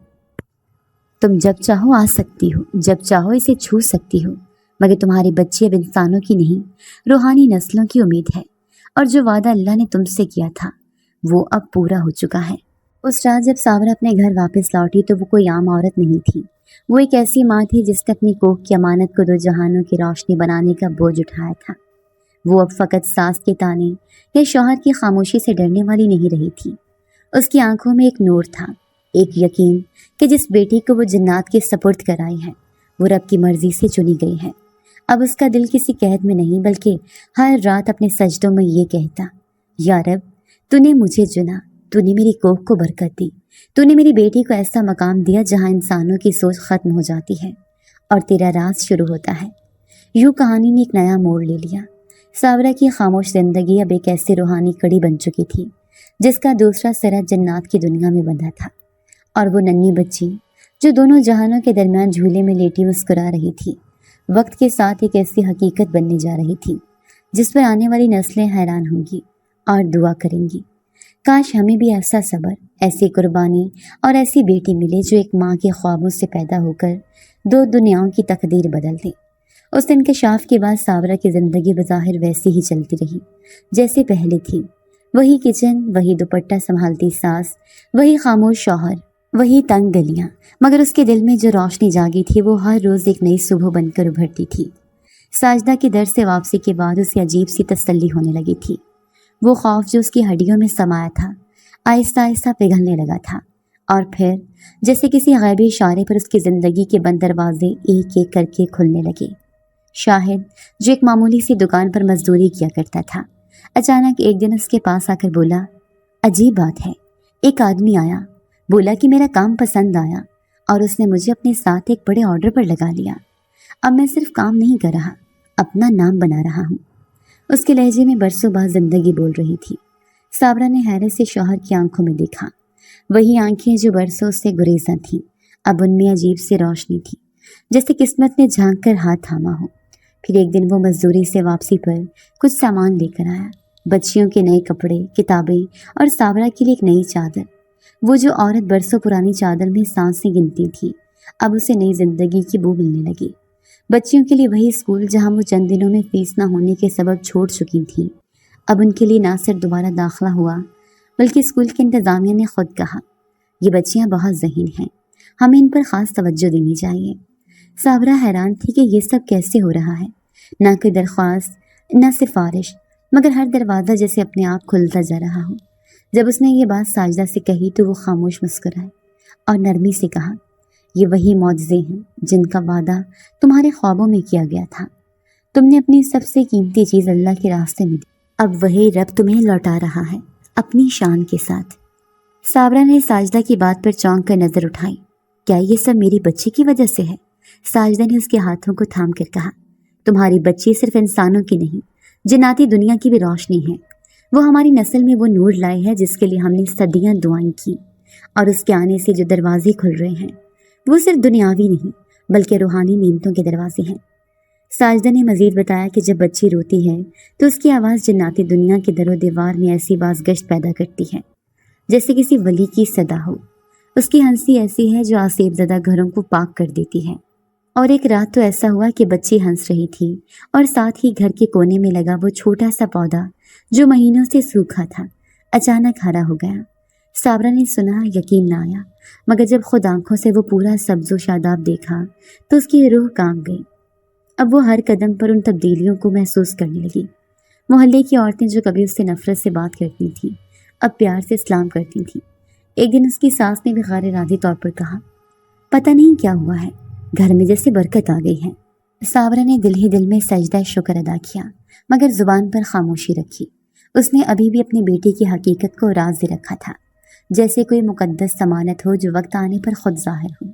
تم جب چاہو آ سکتی ہو، جب چاہو اسے چھو سکتی ہو، مگر تمہاری بچی اب انسانوں کی نہیں، روحانی نسلوں کی امید ہے، اور جو وعدہ اللہ نے تم سے کیا تھا وہ اب پورا ہو چکا ہے۔ اس رات جب صابرہ اپنے گھر واپس لوٹی تو وہ کوئی عام عورت نہیں تھی، وہ ایک ایسی ماں تھی جس نے اپنی کوکھ کی امانت کو دو جہانوں کی روشنی بنانے کا بوجھ اٹھایا تھا۔ وہ اب فقط ساس کے تانے یا شوہر کی خاموشی سے ڈرنے والی نہیں رہی تھی۔ اس کی آنکھوں میں ایک نور تھا، ایک یقین کہ جس بیٹی کو وہ جنات کے سپرد کرائی ہے وہ رب کی مرضی سے چنی گئی ہے۔ اب اس کا دل کسی قید میں نہیں بلکہ ہر رات اپنے سجدوں میں یہ کہتا، یا رب، تو نے مجھے چنا، تو نے میری کوکھ کو برکت دی، تو نے میری بیٹی کو ایسا مقام دیا جہاں انسانوں کی سوچ ختم ہو جاتی ہے اور تیرا راز شروع ہوتا ہے۔ یوں کہانی نے ایک نیا موڑ لے لیا۔ صابرہ کی خاموش زندگی اب ایک ایسی روحانی کڑی بن چکی تھی جس کا دوسرا سرا جنات کی دنیا میں بندھا تھا، اور وہ ننھی بچی جو دونوں جہانوں کے درمیان جھولے میں لیٹی مسکرا رہی تھی، وقت کے ساتھ ایک ایسی حقیقت بننے جا رہی تھی جس پر آنے والی نسلیں حیران ہوں گی اور دعا کریں گی، کاش ہمیں بھی ایسا صبر، ایسی قربانی اور ایسی بیٹی ملے جو ایک ماں کے خوابوں سے پیدا ہو کر دو دنیاؤں کی تقدیر بدل دے۔ اس انکشاف کے بعد صابرہ کی زندگی بظاہر ویسی ہی چلتی رہی جیسے پہلے تھی، وہی کچن، وہی دوپٹہ سنبھالتی ساس، وہی خاموش شوہر، وہی تنگ گلیاں، مگر اس کے دل میں جو روشنی جاگی تھی وہ ہر روز ایک نئی صبح بن کر ابھرتی تھی۔ ساجدہ کے در سے واپسی کے بعد اسے عجیب سی تسلی ہونے لگی تھی۔ وہ خوف جو اس کی ہڈیوں میں سمایا تھا آہستہ آہستہ پگھلنے لگا تھا، اور پھر جیسے کسی غیبی اشارے پر اس کی زندگی کے بند دروازے ایک ایک کر کے کھلنے لگے۔ شاہد، جو ایک معمولی سی دکان پر مزدوری کیا کرتا تھا، اچانک ایک دن اس کے پاس آ کر بولا، عجیب بات ہے، ایک آدمی آیا، بولا کہ میرا کام پسند آیا اور اس نے مجھے اپنے ساتھ ایک بڑے آرڈر پر لگا لیا۔ اب میں صرف کام نہیں کر رہا، اپنا نام بنا رہا ہوں۔ اس کے لہجے میں برسوں بعد زندگی بول رہی تھی۔ صابرہ نے حیرت سے شوہر کی آنکھوں میں دیکھا، وہی آنکھیں جو برسوں سے گریزاں تھیں، اب ان میں عجیب سی روشنی تھی، جیسے قسمت نے جھانک کر ہاتھ تھاما ہو۔ پھر ایک دن وہ مزدوری سے واپسی پر کچھ سامان لے کر آیا، بچیوں کے نئے کپڑے، کتابیں اور صابرہ کے لیے ایک نئی چادر۔ وہ جو عورت برسوں پرانی چادر میں سانسیں گنتی تھی، اب اسے نئی زندگی کی بو ملنے لگی۔ بچیوں کے لیے وہی اسکول جہاں وہ چند دنوں میں فیس نہ ہونے کے سبب چھوڑ چکی تھیں، اب ان کے لیے نہ صرف دوبارہ داخلہ ہوا بلکہ اسکول کی انتظامیہ نے خود کہا، یہ بچیاں بہت ذہین ہیں، ہمیں ان پر خاص توجہ دینی چاہیے۔ صابرہ حیران تھی کہ یہ سب کیسے ہو رہا ہے، نہ کوئی درخواست، نہ سفارش، مگر ہر دروازہ جیسے اپنے آپ کھلتا جا رہا ہو۔ جب اس نے یہ بات ساجدہ سے کہی تو وہ خاموش مسکرائے اور نرمی سے کہا، یہ وہی معجزے ہیں جن کا وعدہ تمہارے خوابوں میں کیا گیا تھا، تم نے اپنی سب سے قیمتی چیز اللہ کے راستے میں دی، اب وہی رب تمہیں لوٹا رہا ہے اپنی شان کے ساتھ۔ صابرہ نے ساجدہ کی بات پر چونک کر نظر اٹھائی، کیا یہ سب میری بچی کی وجہ سے ہے؟ ساجدہ نے اس کے ہاتھوں کو تھام کر کہا، تمہاری بچی صرف انسانوں کی نہیں، جناتی دنیا کی بھی روشنی ہے، وہ ہماری نسل میں وہ نور لائی ہے جس کے لیے ہم نے صدیاں دعائیں کی، اور اس کے آنے سے جو دروازے کھل رہے ہیں وہ صرف دنیاوی نہیں بلکہ روحانی نعمتوں کے دروازے ہیں۔ ساجدہ نے مزید بتایا کہ جب بچی روتی ہے تو اس کی آواز جناتی دنیا کے در و دیوار میں ایسی باز گشت پیدا کرتی ہے جیسے کسی ولی کی صدا ہو۔ اس کی ہنسی ایسی ہے جو آسیب زدہ گھروں کو پاک کر دیتی ہے۔ اور ایک رات تو ایسا ہوا کہ بچی ہنس رہی تھی اور ساتھ ہی گھر کے کونے میں لگا وہ چھوٹا سا پودا جو مہینوں سے سوکھا تھا اچانک ہرا ہو گیا۔ صابرہ نے سنا، یقین نہ آیا، مگر جب خود آنکھوں سے وہ پورا سبز و شاداب دیکھا تو اس کی روح کانپ گئی۔ اب وہ ہر قدم پر ان تبدیلیوں کو محسوس کرنے لگی۔ محلے کی عورتیں جو کبھی اس سے نفرت سے بات کرتی تھیں اب پیار سے سلام کرتی تھیں۔ ایک دن اس کی ساس نے بھی غیر ارادی طور پر کہا، پتہ نہیں کیا ہوا ہے، گھر میں جیسے برکت آ گئی ہے۔ صابرہ نے دل ہی دل میں سجدہ شکر ادا کیا مگر زبان پر خاموشی رکھی۔ اس نے ابھی بھی اپنی بیٹی کی حقیقت کو راز دے رکھا تھا، جیسے کوئی مقدس ضمانت ہو جو وقت آنے پر خود ظاہر ہو۔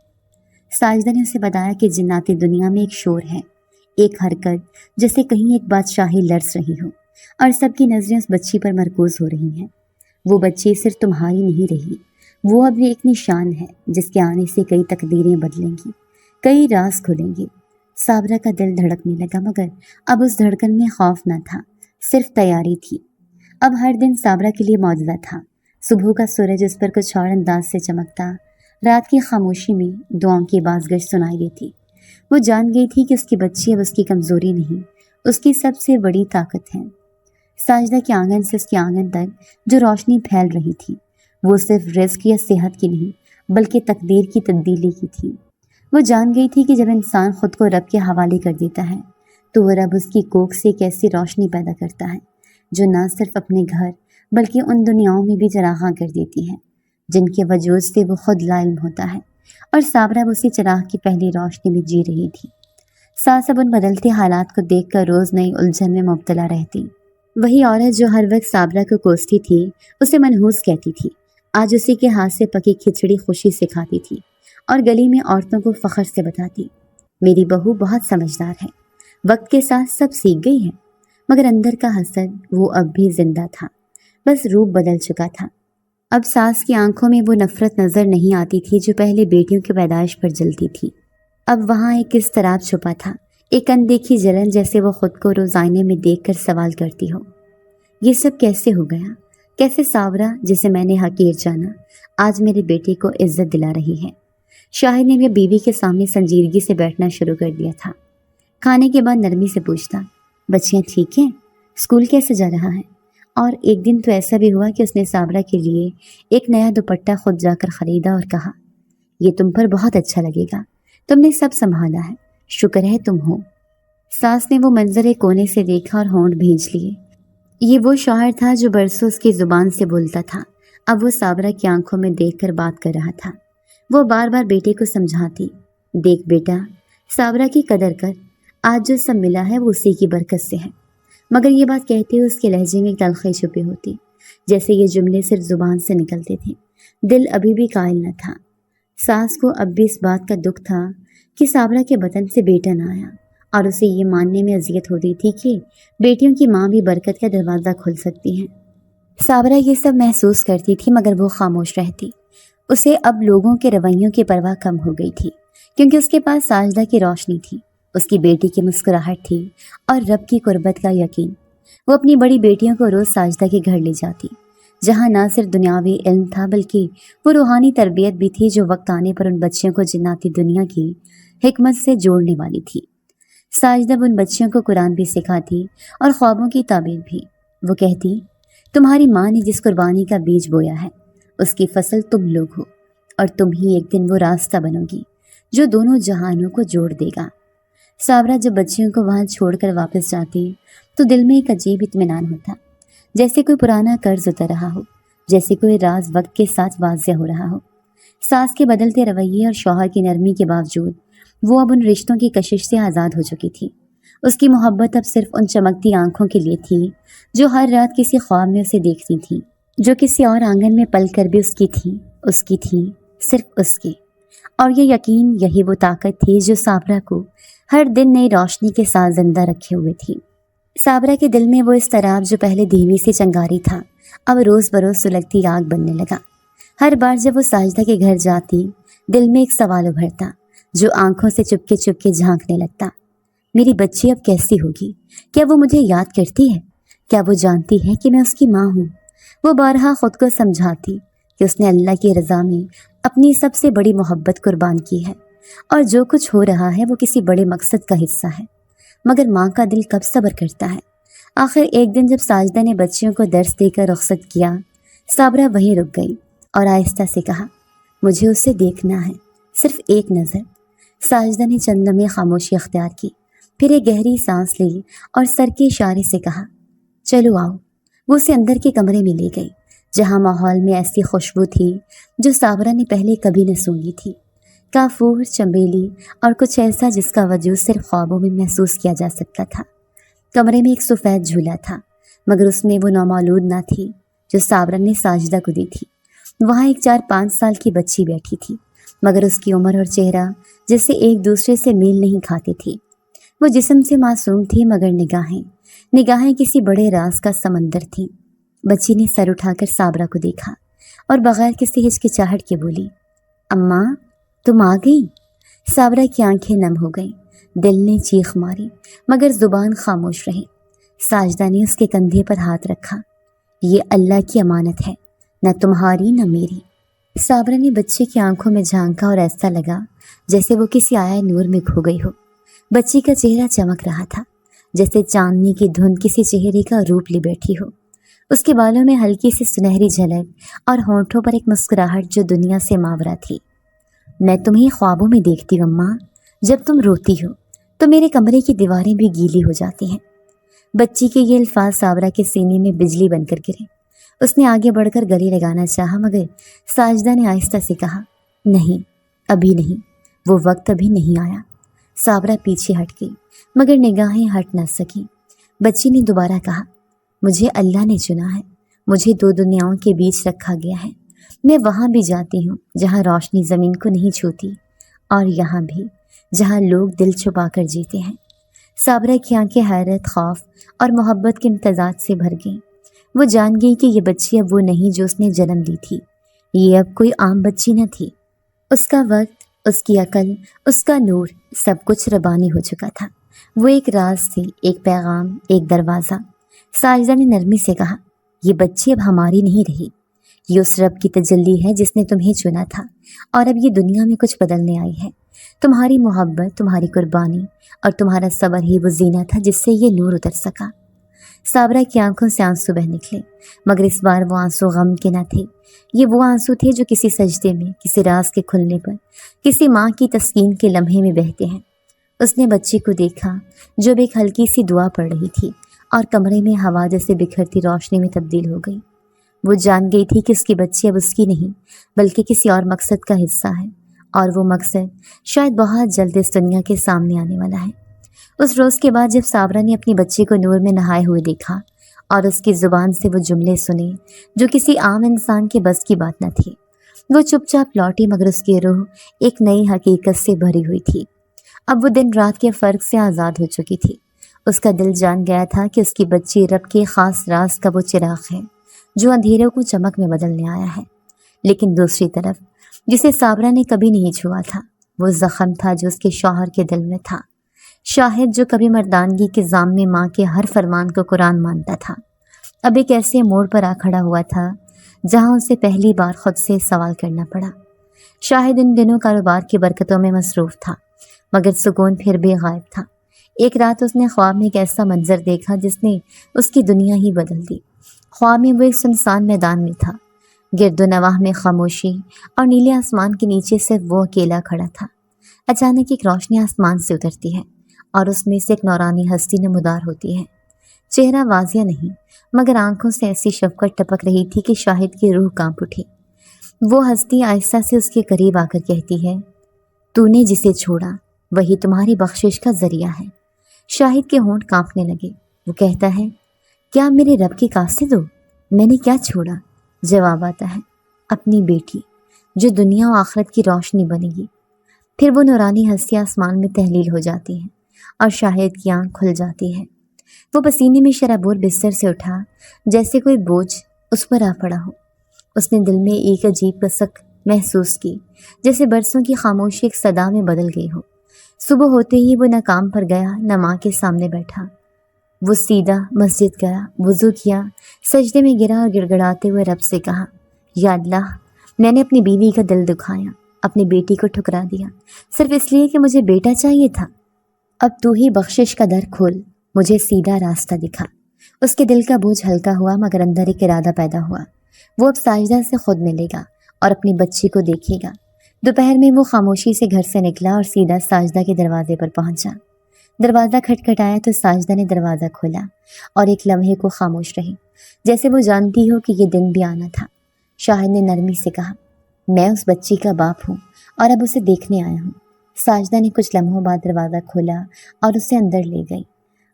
ساجدہ نے اسے بتایا کہ جناتی دنیا میں ایک شور ہے، ایک حرکت جیسے کہیں ایک بادشاہی لرز رہی ہو، اور سب کی نظریں اس بچی پر مرکوز ہو رہی ہیں۔ وہ بچی صرف تمہاری نہیں رہی، وہ اب ایک نشان ہے جس کے آنے سے کئی تقدیریں بدلیں گی، کئی راز کھلیں گے۔ صابرہ کا دل دھڑکنے لگا مگر اب اس دھڑکن میں خوف نہ تھا، صرف تیاری تھی۔ اب ہر دن صابرہ کے لیے معجزہ تھا۔ صبح کا سورج اس پر کچھ اور انداز سے چمکتا، رات کی خاموشی میں دعاؤں کی بازگشت سنائی دیتی۔ وہ جان گئی تھی کہ اس کی بچی اب اس کی کمزوری نہیں، اس کی سب سے بڑی طاقت ہے۔ ساجدہ کے آنگن سے اس کے آنگن تک جو روشنی پھیل رہی تھی وہ صرف رزق یا صحت کی نہیں بلکہ تقدیر کی تبدیلی کی تھی۔ وہ جان گئی تھی کہ جب انسان خود کو رب کے حوالے کر دیتا ہے تو وہ رب اس کی کوکھ سے ایک ایسی روشنی پیدا کرتا ہے جو نہ صرف اپنے گھر بلکہ ان دنیاؤں میں بھی چراغاں کر دیتی ہے جن کے وجود سے وہ خود لا علم ہوتا ہے۔ اور صابرہ اسی چراغ کی پہلی روشنی میں جی رہی تھی۔ ساس اب ان بدلتے حالات کو دیکھ کر روز نئی الجھن میں مبتلا رہتی۔ وہی عورت جو ہر وقت صابرہ کو کوستی تھی، اسے منحوس کہتی تھی، آج اسی کے ہاتھ سے پکی کھچڑی خوشی سے کھاتی تھی اور گلی میں عورتوں کو فخر سے بتاتی، میری بہو بہت سمجھدار ہے، وقت کے ساتھ سب سیکھ گئی ہے۔ مگر اندر کا حسد وہ اب بھی زندہ تھا، بس روپ بدل چکا تھا۔ اب ساس کی آنکھوں میں وہ نفرت نظر نہیں آتی تھی جو پہلے بیٹیوں کی پیدائش پر جلتی تھی۔ اب وہاں ایک اضطراب چھپا تھا، ایک اندیکھی جلن، جیسے وہ خود کو روز آئینے میں دیکھ کر سوال کرتی ہو، یہ سب کیسے ہو گیا؟ کیسے ساورا، جسے میں نے حقیر جانا، آج میرے بیٹے کو عزت دلا رہی ہے؟ شاہد نے بھی بیوی کے سامنے سنجیدگی سے بیٹھنا شروع کر دیا تھا۔ کھانے کے بعد نرمی سے پوچھتا، بچیاں ٹھیک ہیں؟ اسکول کیسے جا رہا ہے؟ اور ایک دن تو ایسا بھی ہوا کہ اس نے ساورا کے لیے ایک نیا دوپٹہ خود جا کر خریدا اور کہا، یہ تم پر بہت اچھا لگے گا، تم نے سب سنبھالا ہے، شکر ہے تم ہو۔ ساس نے وہ منظر ایک کونے سے دیکھا اور ہونٹ بھینچ لیے۔ یہ وہ شوہر تھا جو برسوں اس کی زبان سے بولتا تھا، اب وہ ساورا کی آنکھوں میں دیکھ کر بات کر رہا تھا۔ وہ بار بار بیٹے کو سمجھاتی، دیکھ بیٹا، ساورا کی قدر کر، آج جو سب ملا ہے وہ اسی کی برکت سے ہے۔ مگر یہ بات کہتے ہوئے اس کے لہجے میں تلخی چھپی ہوتی، جیسے یہ جملے صرف زبان سے نکلتے تھے، دل ابھی بھی قائل نہ تھا۔ ساس کو اب بھی اس بات کا دکھ تھا کہ ساورا کے بطن سے بیٹا نہ آیا، اور اسے یہ ماننے میں اذیت ہوتی تھی کہ بیٹیوں کی ماں بھی برکت کا دروازہ کھول سکتی ہیں۔ ساورا یہ سب محسوس کرتی تھی مگر وہ خاموش رہتی۔ اسے اب لوگوں کے رویوں کی پرواہ کم ہو گئی تھی، کیونکہ اس کے پاس ساجدہ کی روشنی تھی، اس کی بیٹی کی مسکراہٹ تھی اور رب کی قربت کا یقین۔ وہ اپنی بڑی بیٹیوں کو روز ساجدہ کے گھر لے جاتی، جہاں نہ صرف دنیاوی علم تھا بلکہ وہ روحانی تربیت بھی تھی جو وقت آنے پر ان بچیوں کو جناتی دنیا کی حکمت سے جوڑنے والی تھی۔ ساجدہ ان بچیوں کو قرآن بھی سکھاتی اور خوابوں کی تعبیر بھی۔ وہ کہتی، تمہاری ماں نے جس قربانی کا بیج بویا ہے اس کی فصل تم لوگ ہو، اور تم ہی ایک دن وہ راستہ بنو گی جو دونوں جہانوں کو جوڑ دے گا۔ ساورا جب بچیوں کو وہاں چھوڑ کر واپس جاتی تو دل میں ایک عجیب اطمینان ہوتا، جیسے کوئی پرانا قرض اتر رہا ہو، جیسے کوئی راز وقت کے ساتھ واضح ہو رہا ہو۔ ساس کے بدلتے رویے اور شوہر کی نرمی کے باوجود وہ اب ان رشتوں کی کشش سے آزاد ہو چکی تھی۔ اس کی محبت اب صرف ان چمکتی آنکھوں کے لیے تھی جو ہر رات کسی خواب میں اسے دیکھتی تھی، جو کسی اور آنگن میں پل کر بھی اس کی تھی، صرف اس کی۔ اور یہ یقین، یہی وہ طاقت تھی جو ساورا کو ہر دن نئی روشنی کے ساتھ زندہ رکھے ہوئے تھی۔ ساورا کے دل میں وہ اضطراب جو پہلے دھیمی سی چنگاری تھا، اب روز بروز سلگتی آگ بننے لگا۔ ہر بار جب وہ ساجدہ کے گھر جاتی، دل میں ایک سوال ابھرتا جو آنکھوں سے چپکے چپکے جھانکنے لگتا، میری بچی اب کیسی ہوگی؟ کیا وہ مجھے یاد کرتی ہے؟ کیا وہ جانتی ہے کہ میں اس کی ماں ہوں؟ وہ بارہا خود کو سمجھاتی کہ اس نے اللہ کی رضا میں اپنی سب سے بڑی محبت قربان کی ہے، اور جو کچھ ہو رہا ہے وہ کسی بڑے مقصد کا حصہ ہے۔ مگر ماں کا دل کب صبر کرتا ہے؟ آخر ایک دن جب ساجدہ نے بچیوں کو درس دے کر رخصت کیا، ساورا وہیں رک گئی اور آہستہ سے کہا، مجھے اسے دیکھنا ہے، صرف ایک نظر۔ ساجدہ نے چند لمحے خاموشی اختیار کی، پھر ایک گہری سانس لی اور سر کے اشارے سے کہا، چلو آؤ۔ وہ اسے اندر کے کمرے میں لے گئی، جہاں ماحول میں ایسی خوشبو تھی جو ساورا نے پہلے کبھی نہ سونگھی تھی، کافور، چمیلی اور کچھ ایسا جس کا وجود صرف خوابوں میں محسوس کیا جا سکتا تھا۔ کمرے میں ایک سفید جھولا تھا، مگر اس میں وہ نومولود نہ تھی جو ساورا نے ساجدہ کو دی تھی۔ وہاں ایک 4-5 سال کی بچی بیٹھی تھی، مگر اس کی عمر اور چہرہ جیسے ایک دوسرے سے میل نہیں کھاتی تھی۔ وہ جسم سے معصوم تھی مگر نگاہیں کسی بڑے راز کا سمندر تھیں۔ بچی نے سر اٹھا کر ساورا کو دیکھا اور بغیر کسی ہچکچاہٹ کے بولی، اماں تم آ گئی؟ ساورا کی آنکھیں نم ہو گئیں، دل نے چیخ ماری مگر زبان خاموش رہی۔ ساجدہ نے اس کے کندھے پر ہاتھ رکھا، یہ اللہ کی امانت ہے، نہ تمہاری نہ میری۔ ساورا نے بچے کی آنکھوں میں جھانکا اور ایسا لگا جیسے وہ کسی آیا نور میں کھو گئی ہو۔ بچی کا چہرہ چمک رہا تھا، جیسے چاندنی کی دھند کسی چہرے کا روپ لی بیٹھی ہو۔ اس کے بالوں میں ہلکی سی سنہری جھلک اور ہونٹوں پر ایک مسکراہٹ جو دنیا سے ماورا تھی۔ میں تمہیں خوابوں میں دیکھتی ہوں اماں، جب تم روتی ہو تو میرے کمرے کی دیواریں بھی گیلی ہو جاتی ہیں۔ بچی کے یہ الفاظ ساورا کے سینے میں بجلی بن کر گرے۔ اس نے آگے بڑھ کر گلے لگانا چاہا مگر ساجدہ نے آہستہ سے کہا، نہیں، ابھی نہیں، وہ وقت ابھی نہیں آیا۔ ساورا پیچھے ہٹ گئی مگر نگاہیں ہٹ نہ سکی۔ بچی نے دوبارہ کہا، مجھے اللہ نے چنا ہے، مجھے 2 دنیاؤں کے بیچ رکھا گیا ہے۔ میں وہاں بھی جاتی ہوں جہاں روشنی زمین کو نہیں چھوتی، اور یہاں بھی جہاں لوگ دل چھپا کر جیتے ہیں۔ صابرہ کی آنکھیں حیرت، خوف اور محبت کے امتزاج سے بھر گئیں۔ وہ جان گئی کہ یہ بچی اب وہ نہیں جو اس نے جنم لی تھی۔ یہ اب کوئی عام بچی نہ تھی۔ اس کا وقت، اس کی عقل، اس کا نور، سب کچھ ربانی ہو چکا تھا۔ وہ ایک راز تھی، ایک پیغام، ایک دروازہ۔ ساجدہ نے نرمی سے کہا، یہ بچی اب ہماری نہیں رہی۔ یہ اس رب کی تجلی ہے جس نے تمہیں چنا تھا، اور اب یہ دنیا میں کچھ بدلنے آئی ہے۔ تمہاری محبت، تمہاری قربانی اور تمہارا صبر ہی وہ زینہ تھا جس سے یہ نور اتر سکا۔ صابرہ کی آنکھوں سے آنسو بہہ نکلے، مگر اس بار وہ آنسو غم کے نہ تھے۔ یہ وہ آنسو تھے جو کسی سجدے میں، کسی راز کے کھلنے پر، کسی ماں کی تسکین کے لمحے میں بہتے ہیں۔ اس نے بچی کو دیکھا جو اب ایک ہلکی سی دعا پڑھ رہی تھی، اور کمرے میں ہوا جیسے بکھرتی روشنی میں تبدیل ہو گئی۔ وہ جان گئی تھی کہ اس کی بچی اب اس کی نہیں، بلکہ کسی اور مقصد کا حصہ ہے، اور وہ مقصد شاید بہت جلد اس دنیا کے سامنے آنے والا ہے۔ اس روز کے بعد جب صابرہ نے اپنی بچی کو نور میں نہائے ہوئے دیکھا اور اس کی زبان سے وہ جملے سنے جو کسی عام انسان کے بس کی بات نہ تھی، وہ چپ چاپ لوٹی، مگر اس کی روح ایک نئی حقیقت سے بھری ہوئی تھی۔ اب وہ دن رات کے فرق سے آزاد ہو چکی تھی۔ اس کا دل جان گیا تھا کہ اس کی بچی رب کے خاص راز کا وہ چراغ ہے جو اندھیروں کو چمک میں بدلنے آیا ہے۔ لیکن دوسری طرف جسے صابرہ نے کبھی نہیں چھوا تھا، وہ زخم تھا جو اس کے شوہر کے دل میں تھا۔ شاہد جو کبھی مردانگی کے ضامن میں ماں کے ہر فرمان کو قرآن مانتا تھا، اب ایک ایسے موڑ پر آ کھڑا ہوا تھا جہاں اسے پہلی بار خود سے سوال کرنا پڑا۔ شاہد ان دنوں کاروبار کی برکتوں میں مصروف تھا، مگر سکون پھر بھی غائب تھا۔ ایک رات اس نے خواب میں ایک ایسا منظر دیکھا جس نے اس کی دنیا ہی بدل دی۔ خواب میں وہ ایک سنسان میدان میں تھا، گرد و نواح میں خاموشی، اور نیلے آسمان کے نیچے صرف وہ اکیلا کھڑا تھا۔ اچانک ایک روشنی آسمان سے اترتی ہے اور اس میں سے ایک نورانی ہستی نمودار ہوتی ہے۔ چہرہ واضح نہیں، مگر آنکھوں سے ایسی شفقت ٹپک رہی تھی کہ شاہد کی روح کانپ اٹھی۔ وہ ہستی آہستہ سے اس کے قریب آ کر کہتی ہے، تو نے جسے چھوڑا وہی تمہاری بخشش کا ذریعہ ہے۔ شاہد کے ہونٹ کانپنے لگے۔ وہ کہتا ہے، کیا میرے رب کے قاصد ہو؟ میں نے کیا چھوڑا؟ جواب آتا ہے، اپنی بیٹی جو دنیا و آخرت کی روشنی بنے گی۔ پھر وہ نورانی ہستی آسمان میں تحلیل ہو جاتی ہے اور شاہد کی آنکھ کھل جاتی ہے۔ وہ پسینے میں شرابور بستر سے اٹھا جیسے کوئی بوجھ اس پر آ پڑا ہو۔ اس نے دل میں ایک عجیب کسک محسوس کی، جیسے برسوں کی خاموشی ایک صدا میں بدل گئی ہو۔ صبح ہوتے ہی وہ نہ کام پر گیا نہ ماں کے سامنے بیٹھا۔ وہ سیدھا مسجد گیا، وضو کیا، سجدے میں گرا اور گڑ گڑاتے ہوئے رب سے کہا، یا اللہ، میں نے اپنی بیوی کا دل دکھایا، اپنی بیٹی کو ٹھکرا دیا، صرف اس لیے کہ مجھے بیٹا چاہیے تھا۔ اب تو ہی بخشش کا در کھول، مجھے سیدھا راستہ دکھا۔ اس کے دل کا بوجھ ہلکا ہوا، مگر اندر ایک ارادہ پیدا ہوا۔ وہ اب ساجدہ سے خود ملے گا اور اپنی بچی کو دیکھے گا۔ دوپہر میں وہ خاموشی سے گھر سے نکلا اور سیدھا ساجدہ کے دروازے پر پہنچا۔ دروازہ کھٹکھٹایا تو ساجدہ نے دروازہ کھولا اور ایک لمحے کو خاموش رہی، جیسے وہ جانتی ہو کہ یہ دن بھی آنا تھا۔ شاہد نے نرمی سے کہا، میں اس بچی کا باپ ہوں اور اب اسے دیکھنے آیا ہوں۔ ساجدہ نے کچھ لمحوں بعد دروازہ کھولا اور اسے اندر لے گئی۔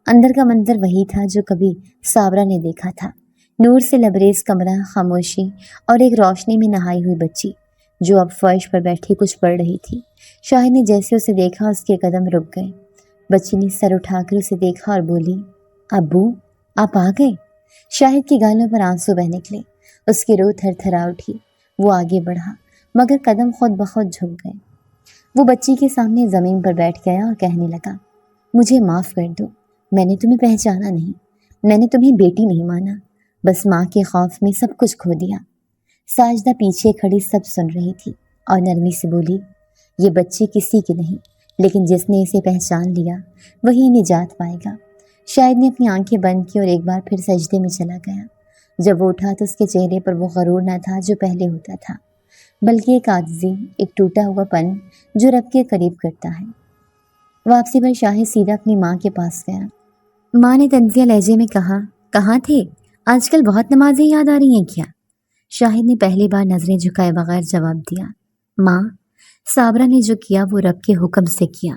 اندر کا منظر وہی تھا جو کبھی صابرہ نے دیکھا تھا، نور سے لبریز کمرہ، خاموشی اور ایک روشنی میں نہائی ہوئی بچی جو اب فرش پر بیٹھی کچھ پڑھ رہی تھی۔ شاہد نے جیسے اسے دیکھا اس کے قدم رک گئے۔ بچی نے سر اٹھا کر اسے دیکھا اور بولی، ابو، آپ آ گئے؟ شاہد کی گالوں پر آنسو بہہ نکلے، اس کی روح تھر تھرا اٹھی۔ وہ آگے بڑھا، مگر قدم خود بخود جھک گئے۔ وہ بچی کے سامنے زمین پر بیٹھ گیا اور کہنے لگا، مجھے معاف کر دو، میں نے تمہیں پہچانا نہیں، میں نے تمہیں بیٹی نہیں مانا، بس ماں کے خوف میں سب کچھ کھو دیا۔ ساجدہ پیچھے کھڑی سب سن رہی تھی اور نرمی سے بولی، یہ بچی کسی کی نہیں، لیکن جس نے اسے پہچان لیا وہی نجات پائے گا۔ شاہد نے اپنی آنکھیں بند کی اور ایک بار پھر سجدے میں چلا گیا۔ جب وہ اٹھا تو اس کے چہرے پر وہ غرور نہ تھا جو پہلے ہوتا تھا، بلکہ ایک عاجزی، ایک ٹوٹا ہوا پن جو رب کے قریب کرتا ہے۔ واپسی پر شاہد سیدھا اپنی ماں کے پاس گیا۔ ماں نے طنزیہ لہجے میں کہا، کہاں تھے؟ آج کل بہت نمازیں یاد آ رہی ہیں کیا؟ شاہد نے پہلی بار نظریں جھکائے بغیر جواب دیا، ماں، صابرہ نے جو کیا وہ رب کے حکم سے کیا،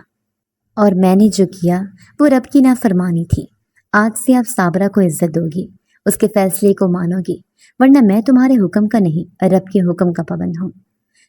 اور میں نے جو کیا وہ رب کی نافرمانی تھی۔ آج سے آپ صابرہ کو عزت دو گی، اس کے فیصلے کو مانو گی، ورنہ میں تمہارے حکم کا نہیں، رب کے حکم کا پابند ہوں۔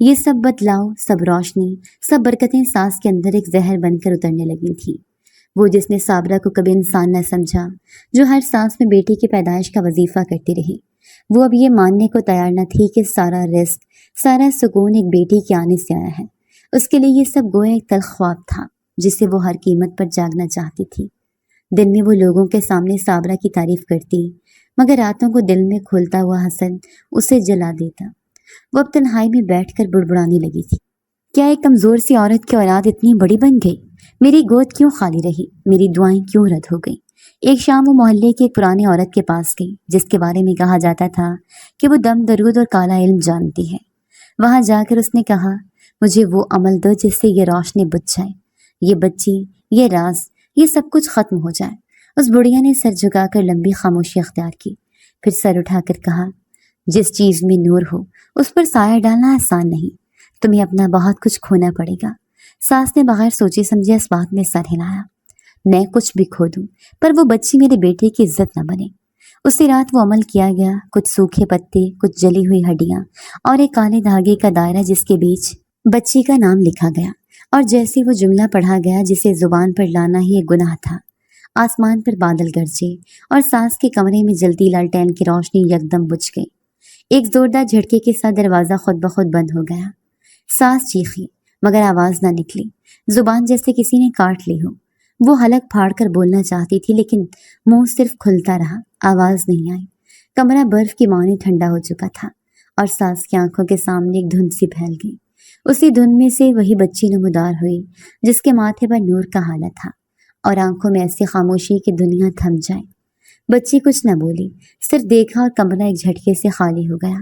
یہ سب بدلاؤ، سب روشنی، سب برکتیں ساس کے اندر ایک زہر بن کر اترنے لگی تھیں۔ وہ جس نے صابرہ کو کبھی انسان نہ سمجھا، جو ہر سانس میں بیٹی کی پیدائش کا وظیفہ کرتی رہی، وہ اب یہ ماننے کو تیار نہ تھی کہ سارا رزق، سارا سکون ایک بیٹی کے آنے سے آیا ہے۔ اس کے لیے یہ سب گویا ایک تلخ خواب تھا جسے وہ ہر قیمت پر جاگنا چاہتی تھی۔ دن میں وہ لوگوں کے سامنے صابرہ کی تعریف کرتی، مگر راتوں کو دل میں کھولتا ہوا حسد اسے جلا دیتا۔ وہ اب تنہائی میں بیٹھ کر بڑبڑانے لگی تھی، کیا ایک کمزور سی عورت کی اولاد اتنی بڑی بن گئی؟ میری گود کیوں خالی رہی؟ میری دعائیں کیوں رد ہو گئیں؟ ایک شام وہ محلے کی ایک پرانی عورت کے پاس گئی جس کے بارے میں کہا جاتا تھا کہ وہ دم درود اور کالا علم جانتی ہے۔ وہاں جا کر اس نے کہا، مجھے وہ عمل دو جس سے یہ روشنی بجھ جائے، یہ بچی، یہ راز، یہ سب کچھ ختم ہو جائے۔ اس بڑھیا نے سر جھکا کر لمبی خاموشی اختیار کی، پھر سر اٹھا کر کہا، جس چیز میں نور ہو اس پر سایہ ڈالنا آسان نہیں، تمہیں اپنا بہت کچھ کھونا پڑے گا۔ ساس نے بغیر سوچے سمجھے اس بات میں سر ہلایا، میں کچھ بھی کھو دوں پر وہ بچی میرے بیٹے کی عزت نہ بنے۔ اسی رات وہ عمل کیا گیا، کچھ سوکھے پتے، کچھ جلی ہوئی ہڈیاں اور ایک کالے دھاگے کا دائرہ جس کے بیچ بچی کا نام لکھا گیا، اور جیسے وہ جملہ پڑھا گیا جسے زبان پر لانا ہی ایک گناہ تھا، آسمان پر بادل گرجے اور ساس کے کمرے میں جلتی لالٹین کی روشنی یکدم بجھ گئی۔ ایک زوردار جھٹکے کے ساتھ دروازہ خود بخود بند ہو گیا۔ ساس چیخی مگر آواز نہ نکلی، زبان جیسے کسی نے کاٹ لی ہو۔ وہ حلق پھاڑ کر بولنا چاہتی تھی لیکن منہ صرف کھلتا رہا، آواز نہیں آئی۔ کمرہ برف کی مانند ٹھنڈا ہو چکا تھا اور ساس کی آنکھوں کے سامنے ایک دھند سی پھیل گئی۔ اسی دھند میں سے وہی بچی نمودار ہوئی جس کے ماتھے پر نور کا ہالہ تھا اور آنکھوں میں ایسی خاموشی کہ دنیا تھم جائے۔ بچی کچھ نہ بولی، صرف دیکھا اور کمرہ ایک جھٹکے سے خالی ہو گیا۔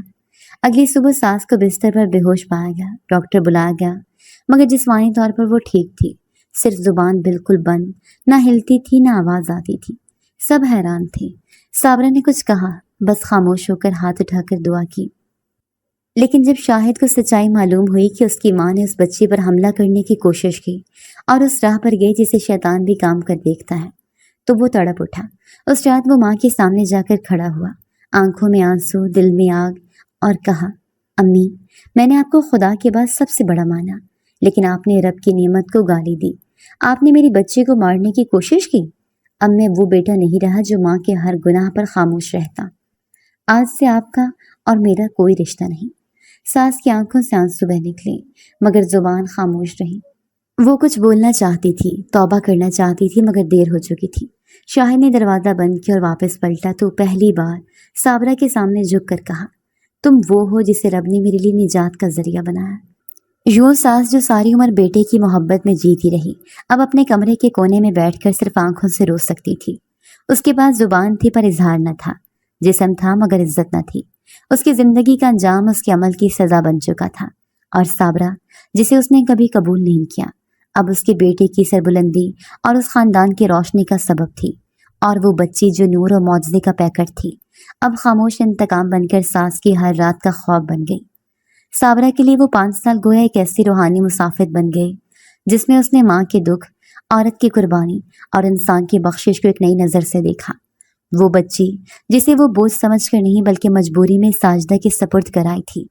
اگلی صبح ساس کو بستر پر بے ہوش پایا گیا، ڈاکٹر بلایا گیا، مگر جسمانی طور پر وہ ٹھیک تھی، صرف زبان بالکل بند، نہ ہلتی تھی نہ آواز آتی تھی۔ سب حیران تھے۔ صابرہ نے کچھ کہا، بس خاموش ہو کر ہاتھ اٹھا کر دعا کی۔ لیکن جب شاہد کو سچائی معلوم ہوئی کہ اس کی ماں نے اس بچی پر حملہ کرنے کی کوشش کی اور اس راہ پر گئی جسے شیطان بھی کام کر دیکھتا ہے، تو وہ تڑپ اٹھا۔ اس رات وہ ماں کے سامنے جا کر کھڑا ہوا، آنکھوں میں آنسو، دل میں آگ، اور کہا، امی، میں نے آپ کو خدا کے بعد سب سے بڑا مانا، لیکن آپ نے رب کی نعمت کو گالی دی، آپ نے میری بچی کو مارنے کی کوشش کی۔ اب میں وہ بیٹا نہیں رہا جو ماں کے ہر گناہ پر خاموش رہتا۔ آج سے آپ کا اور میرا کوئی رشتہ نہیں۔ ساس کی آنکھوں سے آنسو بہہ نکلے مگر زبان خاموش رہی۔ وہ کچھ بولنا چاہتی تھی، توبہ کرنا چاہتی تھی، مگر دیر ہو چکی تھی۔ شاہد نے دروازہ بند کیا اور واپس پلٹا تو پہلی بار صابرہ کے سامنے جھک کر کہا، تم وہ ہو جسے رب نے میرے لیے نجات کا ذریعہ بنایا۔ یوں ساس جو ساری عمر بیٹے کی محبت میں جیتی رہی، اب اپنے کمرے کے کونے میں بیٹھ کر صرف آنکھوں سے رو سکتی تھی۔ اس کے پاس زبان تھی پر اظہار نہ تھا، جسم تھا مگر عزت نہ تھی۔ اس کی زندگی کا انجام اس کے عمل کی سزا بن چکا تھا، اور صابرہ جسے اس نے کبھی قبول نہیں کیا، اب اس کے بیٹے کی سربلندی اور اس خاندان کی روشنی کا سبب تھی۔ اور وہ بچی جو نور و معجزے کا پیکر تھی، اب خاموش انتقام بن کر ساس کی ہر رات کا خواب بن گئی۔ صابرہ کے لیے وہ 5 سال گویا ایک ایسی روحانی مسافر بن گئے جس میں اس نے ماں کے دکھ، عورت کی قربانی اور انسان کی بخشش کو ایک نئی نظر سے دیکھا۔ وہ بچی جسے وہ بوجھ سمجھ کر نہیں بلکہ مجبوری میں ساجدہ کے سپرد کرائی تھی،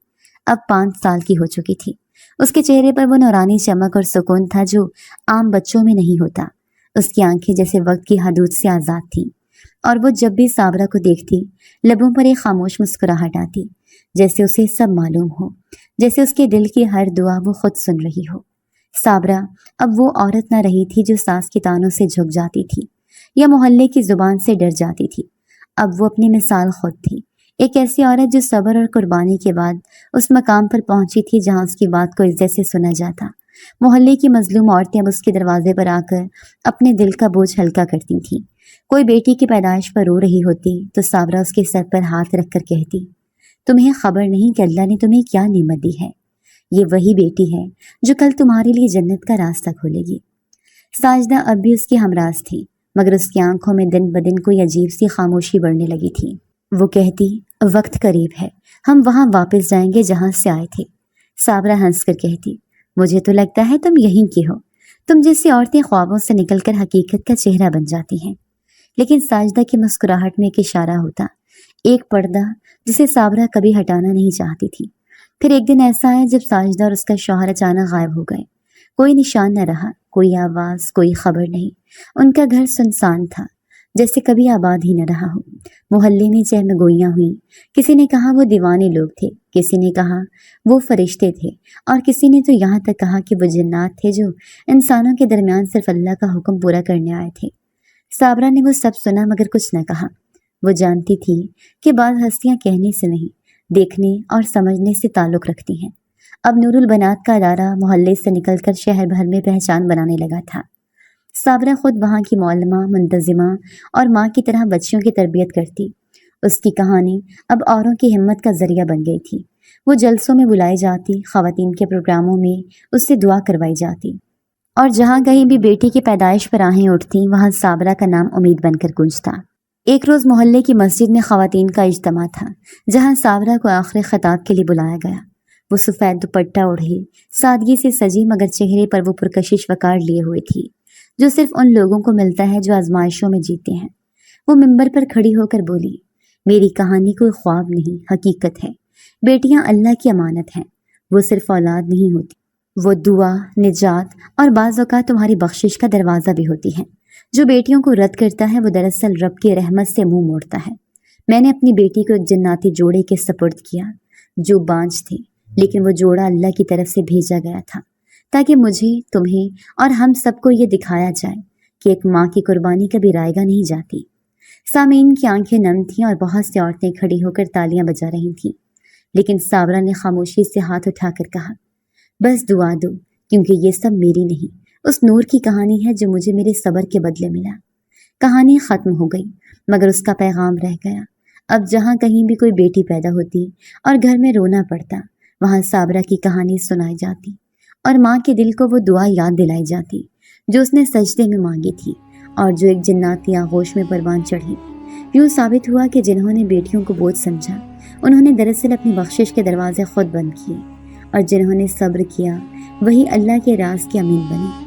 اب 5 سال کی ہو چکی تھی۔ اس کے چہرے پر وہ نورانی چمک اور سکون تھا جو عام بچوں میں نہیں ہوتا۔ اس کی آنکھیں جیسے وقت کی حدود سے آزاد تھیں، اور وہ جب بھی صابرہ کو دیکھتی لبوں پر ایک خاموش مسکراہٹ آتی، جیسے اسے سب معلوم ہو، جیسے اس کے دل کی ہر دعا وہ خود سن رہی ہو۔ صابرہ اب وہ عورت نہ رہی تھی جو ساس کے تانوں سے جھک جاتی تھی یا محلے کی زبان سے ڈر جاتی تھی۔ اب وہ اپنی مثال خود تھی، ایک ایسی عورت جو صبر اور قربانی کے بعد اس مقام پر پہنچی تھی جہاں اس کی بات کو عزت سے سنا جاتا۔ محلے کی مظلوم عورتیں اب اس کے دروازے پر آ کر اپنے دل کا بوجھ ہلکا کرتی تھیں۔ کوئی بیٹی کی پیدائش پر رو رہی ہوتی تو صابرہ اس کے سر پر ہاتھ رکھ کر کہتی، تمہیں خبر نہیں کہ اللہ نے تمہیں کیا نعمت دی ہے، یہ وہی بیٹی ہے جو کل تمہارے لیے جنت کا راستہ کھولے گی۔ ساجدہ اب بھی اس کی ہمراز تھی، مگر اس کی آنکھوں میں دن بدن کوئی عجیب سی خاموشی بڑھنے لگی تھی۔ وہ کہتی، وقت قریب ہے، ہم وہاں واپس جائیں گے جہاں سے آئے تھے۔ صابرہ ہنس کر کہتی، مجھے تو لگتا ہے تم یہیں کی ہو، تم جیسی عورتیں خوابوں سے نکل کر حقیقت کا چہرہ بن جاتی ہیں۔ لیکن ساجدہ کی مسکراہٹ میں ایک اشارہ ہوتا، ایک پردہ جسے صابرہ کبھی ہٹانا نہیں چاہتی تھی۔ پھر ایک دن ایسا آیا جب ساجدہ اور اس کا شوہر اچانک غائب ہو گئے۔ کوئی نشان نہ رہا، کوئی آواز، کوئی خبر نہیں۔ ان کا گھر سنسان تھا، جیسے کبھی آباد ہی نہ رہا ہو۔ محلے میں چہمگوئیاں ہوئیں۔ کسی نے کہا وہ دیوانے لوگ تھے، کسی نے کہا وہ فرشتے تھے، اور کسی نے تو یہاں تک کہا کہ وہ جنات تھے جو انسانوں کے درمیان صرف اللہ کا حکم پورا کرنے آئے تھے۔ صابرہ نے وہ سب سنا مگر کچھ نہ کہا۔ وہ جانتی تھی کہ بعض ہستیاں کہنے سے نہیں، دیکھنے اور سمجھنے سے تعلق رکھتی ہیں۔ اب نور البنات کا ادارہ محلے سے نکل کر شہر بھر میں پہچان بنانے لگا تھا۔ صابرہ خود وہاں کی معلمہ، منتظمہ اور ماں کی طرح بچیوں کی تربیت کرتی۔ اس کی کہانی اب اوروں کی ہمت کا ذریعہ بن گئی تھی۔ وہ جلسوں میں بلائی جاتی، خواتین کے پروگراموں میں اس سے دعا کروائی جاتی، اور جہاں کہیں بھی بیٹی کی پیدائش پر آہیں اٹھتی وہاں صابرہ کا نام امید بن کر گونجتا۔ ایک روز محلے کی مسجد میں خواتین کا اجتماع تھا، جہاں صابرہ کو آخری خطاب کے لیے بلایا گیا۔ وہ سفید دوپٹہ اوڑھے، سادگی سے سجی مگر چہرے پر وہ پرکشش وقار لیے ہوئے تھی جو صرف ان لوگوں کو ملتا ہے جو آزمائشوں میں جیتے ہیں۔ وہ ممبر پر کھڑی ہو کر بولی، میری کہانی کوئی خواب نہیں، حقیقت ہے۔ بیٹیاں اللہ کی امانت ہیں، وہ صرف اولاد نہیں ہوتی، وہ دعا، نجات اور بعض اوقات تمہاری بخشش کا دروازہ بھی ہوتی ہیں۔ جو بیٹیوں کو رد کرتا ہے وہ دراصل رب کی رحمت سے منہ موڑتا ہے۔ میں نے اپنی بیٹی کو ایک جناتی جوڑے کے سپرد کیا جو بانجھ تھے، لیکن وہ جوڑا اللہ کی طرف سے بھیجا گیا تھا تاکہ مجھے، تمہیں اور ہم سب کو یہ دکھایا جائے کہ ایک ماں کی قربانی کبھی رائیگاں نہیں جاتی۔ سامعین کی آنکھیں نم تھیں اور بہت سی عورتیں کھڑی ہو کر تالیاں بجا رہی تھیں، لیکن صابرہ نے خاموشی سے ہاتھ اٹھا کر کہا، بس دعا دو، کیونکہ یہ سب میری نہیں، اس نور کی کہانی ہے جو مجھے میرے صبر کے بدلے ملا۔ کہانی ختم ہو گئی مگر اس کا پیغام رہ گیا۔ اب جہاں کہیں بھی کوئی بیٹی پیدا ہوتی اور گھر میں رونا پڑتا، وہاں صابرہ کی کہانی سنائی جاتی اور ماں کے دل کو وہ دعا یاد دلائی جاتی جو اس نے سجدے میں مانگی تھی اور جو ایک جناتی آغوش میں پروان چڑھی۔ یوں ثابت ہوا کہ جنہوں نے بیٹیوں کو بوجھ سمجھا انہوں نے دراصل اپنی بخشش کے دروازے خود بند کیے، اور جنہوں نے صبر کیا وہی اللہ کے راز کے امین بنے۔